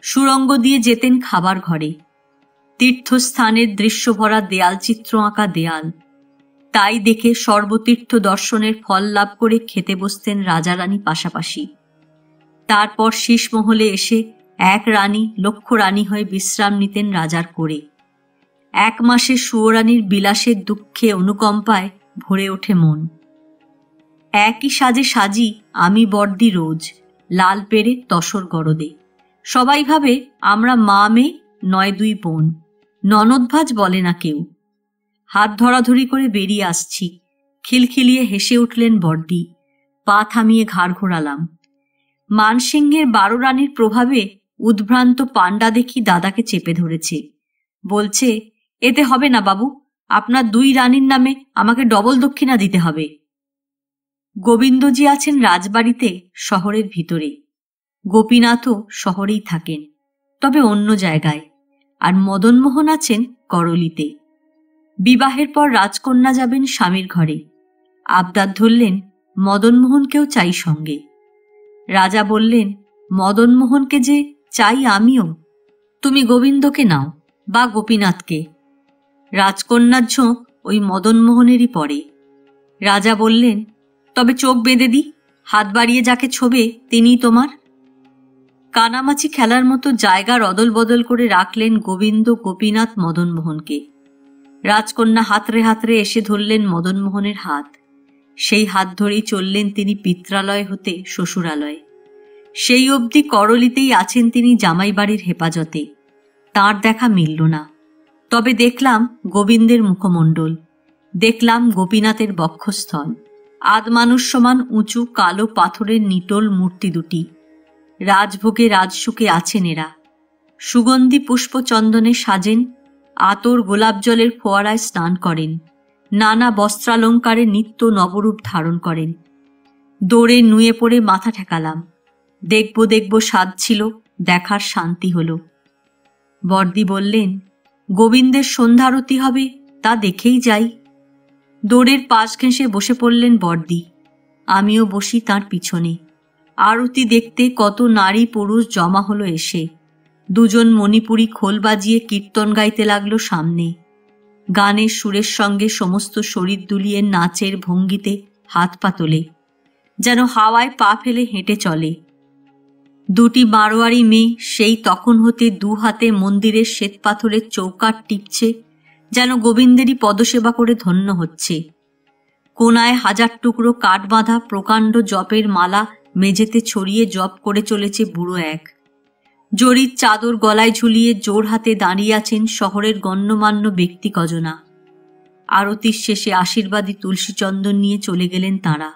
সুরঙ্গ দিয়ে যেতেন খাবার ঘরে। তীর্থস্থানের দৃশ্যভরা দেয়াল, চিত্র আঁকা দেয়াল। তাই দেখে সর্বতীর্থ দর্শনের ফল লাভ করে খেতে বসতেন রাজা রানী পাশাপাশি। তারপর শীষমহলে এসে এক রানী লক্ষ রানী হয়ে বিশ্রাম নিতেন রাজার করে। 1 মাসে সুয়োরানীর বিলাসের দুঃখে অনুকম্পায় ভরে ওঠে মন। একই সাজে সাজি আমি বর্দি রোজ, লাল পেরে তসর গরদে। সবাই ভাবে আমরা মা মেয়ে, নয় 2 বোন। ননদ ভাজ বলে না কেউ। হাত ধরাধরি করে বেরিয়ে আসছি। খিলখিলিয়ে হেসে উঠলেন বর্দি। পা থামিয়ে ঘাড় ঘোরালাম। মানসিংহের 12 রানীর প্রভাবে উদ্ভ্রান্ত পাণ্ডা দেখি দাদাকে চেপে ধরেছে। বলছে, এতে হবে না বাবু, আপনার 2 রানীর নামে আমাকে ডবল দক্ষিণা দিতে হবে। গোবিন্দজি আছেন রাজবাড়িতে শহরের ভিতরে। গোপীনাথও শহরেই থাকেন, তবে অন্য জায়গায়। আর মদনমোহন আছেন করলিতে। বিবাহের পর রাজকন্যা যাবেন স্বামীর ঘরে। আবদার ধরলেন মদনমোহনকেও চাই সঙ্গে। রাজা বললেন, মদনমোহনকে যে চাই আমিও। তুমি গোবিন্দকে নাও বা গোপীনাথকে। রাজকন্যার ঝোঁক ওই মদনমোহনেরই পড়ে। রাজা বললেন, তবে চোখ বেঁধে দি, হাত বাড়িয়ে যাকে ছোবে তিনিই তোমার। কানামাছি খেলার মতো জায়গা রদল বদল করে রাখলেন গোবিন্দ, গোপীনাথ, মদনমোহনকে। রাজকন্যা হাতড়ে হাতড়ে এসে ধরলেন মদনমোহনের হাত। সেই হাত ধরেই চললেন তিনি পিত্রালয় হতে শ্বশুরালয়। সেই অবধি করলিতেই আছেন তিনি জামাই বাড়ির হেফাজতে। তার দেখা মিলল না। তবে দেখলাম গোবিন্দের মুখমণ্ডল, দেখলাম গোপীনাথের বক্ষস্থল, আধমানুষ সমান উঁচু কালো পাথরের নিটোল মূর্তি দুটি। রাজভোগে রাজসুখে আছেন এরা, সুগন্ধি পুষ্পচন্দনে সাজেন, আতর গোলাপ জলের ফোয়ারায় স্নান করেন, নানা বস্ত্রালঙ্কারে নিত্য নবরূপ ধারণ করেন। দৌড়ে নুয়ে পড়ে মাথা ঠেকালাম। দেখব দেখব স্বাদ ছিল, দেখার শান্তি হল। বর্দি বললেন, গোবিন্দের সন্ধ্যারতি হবে, তা দেখেই যাই। দৌড়ের পাশ ঘেঁষে বসে পড়লেন বর্দি, আমিও বসি তার পিছনে। আরতি দেখতে কত নারী পুরুষ জমা হলো এসে। দুজন মণিপুরী খোল বাজিয়ে কীর্তন গাইতে লাগলো সামনে। গানের সুরের সঙ্গে সমস্ত শরীর দুলিয়ে নাচের ভঙ্গিতে হাত পা তোলে, যেন হাওয়ায় পা ফেলে হেঁটে চলে। দুটি বারোয়ারি মেয়ে সেই তখন হতে দু হাতে মন্দিরের শ্বেতপাথরের চৌকাঠ টিপছে, যেন গোবিন্দেরই পদসেবা করে ধন্য হচ্ছে। কোনায় 1000 টুকরো কাঠ বাঁধা প্রকাণ্ড জপের মালা মেঝেতে ছড়িয়ে জপ করে চলেছে বুড়ো এক। জরির চাদর গলায় ঝুলিয়ে জোর হাতে দাঁড়িয়ে আছেন শহরের গণ্যমান্য ব্যক্তি কজনা। আরতির শেষে আশীর্বাদী তুলসী চন্দন নিয়ে চলে গেলেন তাঁরা।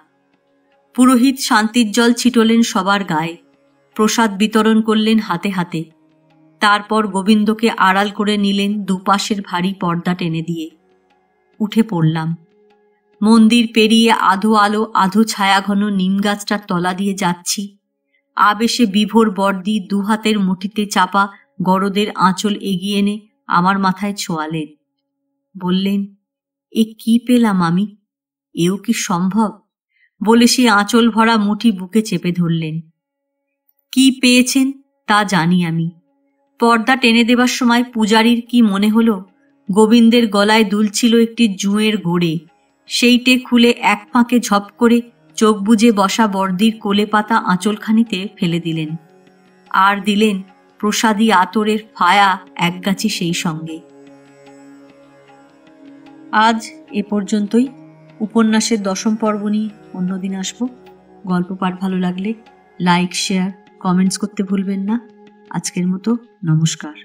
পুরোহিত শান্তির জল ছিটলেন সবার গায়ে, প্রসাদ বিতরণ করলেন হাতে হাতে। তারপর গোবিন্দকে আড়াল করে নিলেন দুপাশের ভারী পর্দা টেনে দিয়ে। উঠে পড়লাম। মন্দির পেরিয়ে আধো আলো আধো ছায়াঘন নিম গাছটার তলা দিয়ে যাচ্ছি। আবেশে বিভোর বর্দি দুহাতের মুঠিতে চাপা গরদের আঁচল এগিয়ে এনে আমার মাথায় ছোঁয়ালেন। বললেন, এ কি পেলাম আমি, এও কি সম্ভব? বলে সে আঁচল ভরা মুঠি বুকে চেপে ধরলেন। কি পেয়েছেন তা জানি আমি। পর্দা টেনে দেবার সময় পূজারীর কি মনে হলো গোবিন্দের গলায় দুলছিল একটি জুঁয়ের ঘোড়ে, সেইটে খুলে এক ফাঁকে ঝপ করে চোখ বুজে বসা বর্দির কোলে পাতা আঁচলখানিতে ফেলে দিলেন। আর দিলেন প্রসাদী আতরের ফায়া একগাছি সেই সঙ্গে। আজ এ পর্যন্তই। উপন্যাসের 10ম পর্ব নিয়ে অন্যদিন আসব। গল্প পাঠ ভালো লাগলে লাইক, শেয়ার, কমেন্টস করতে ভুলবেন না। আজকের মতো নমস্কার।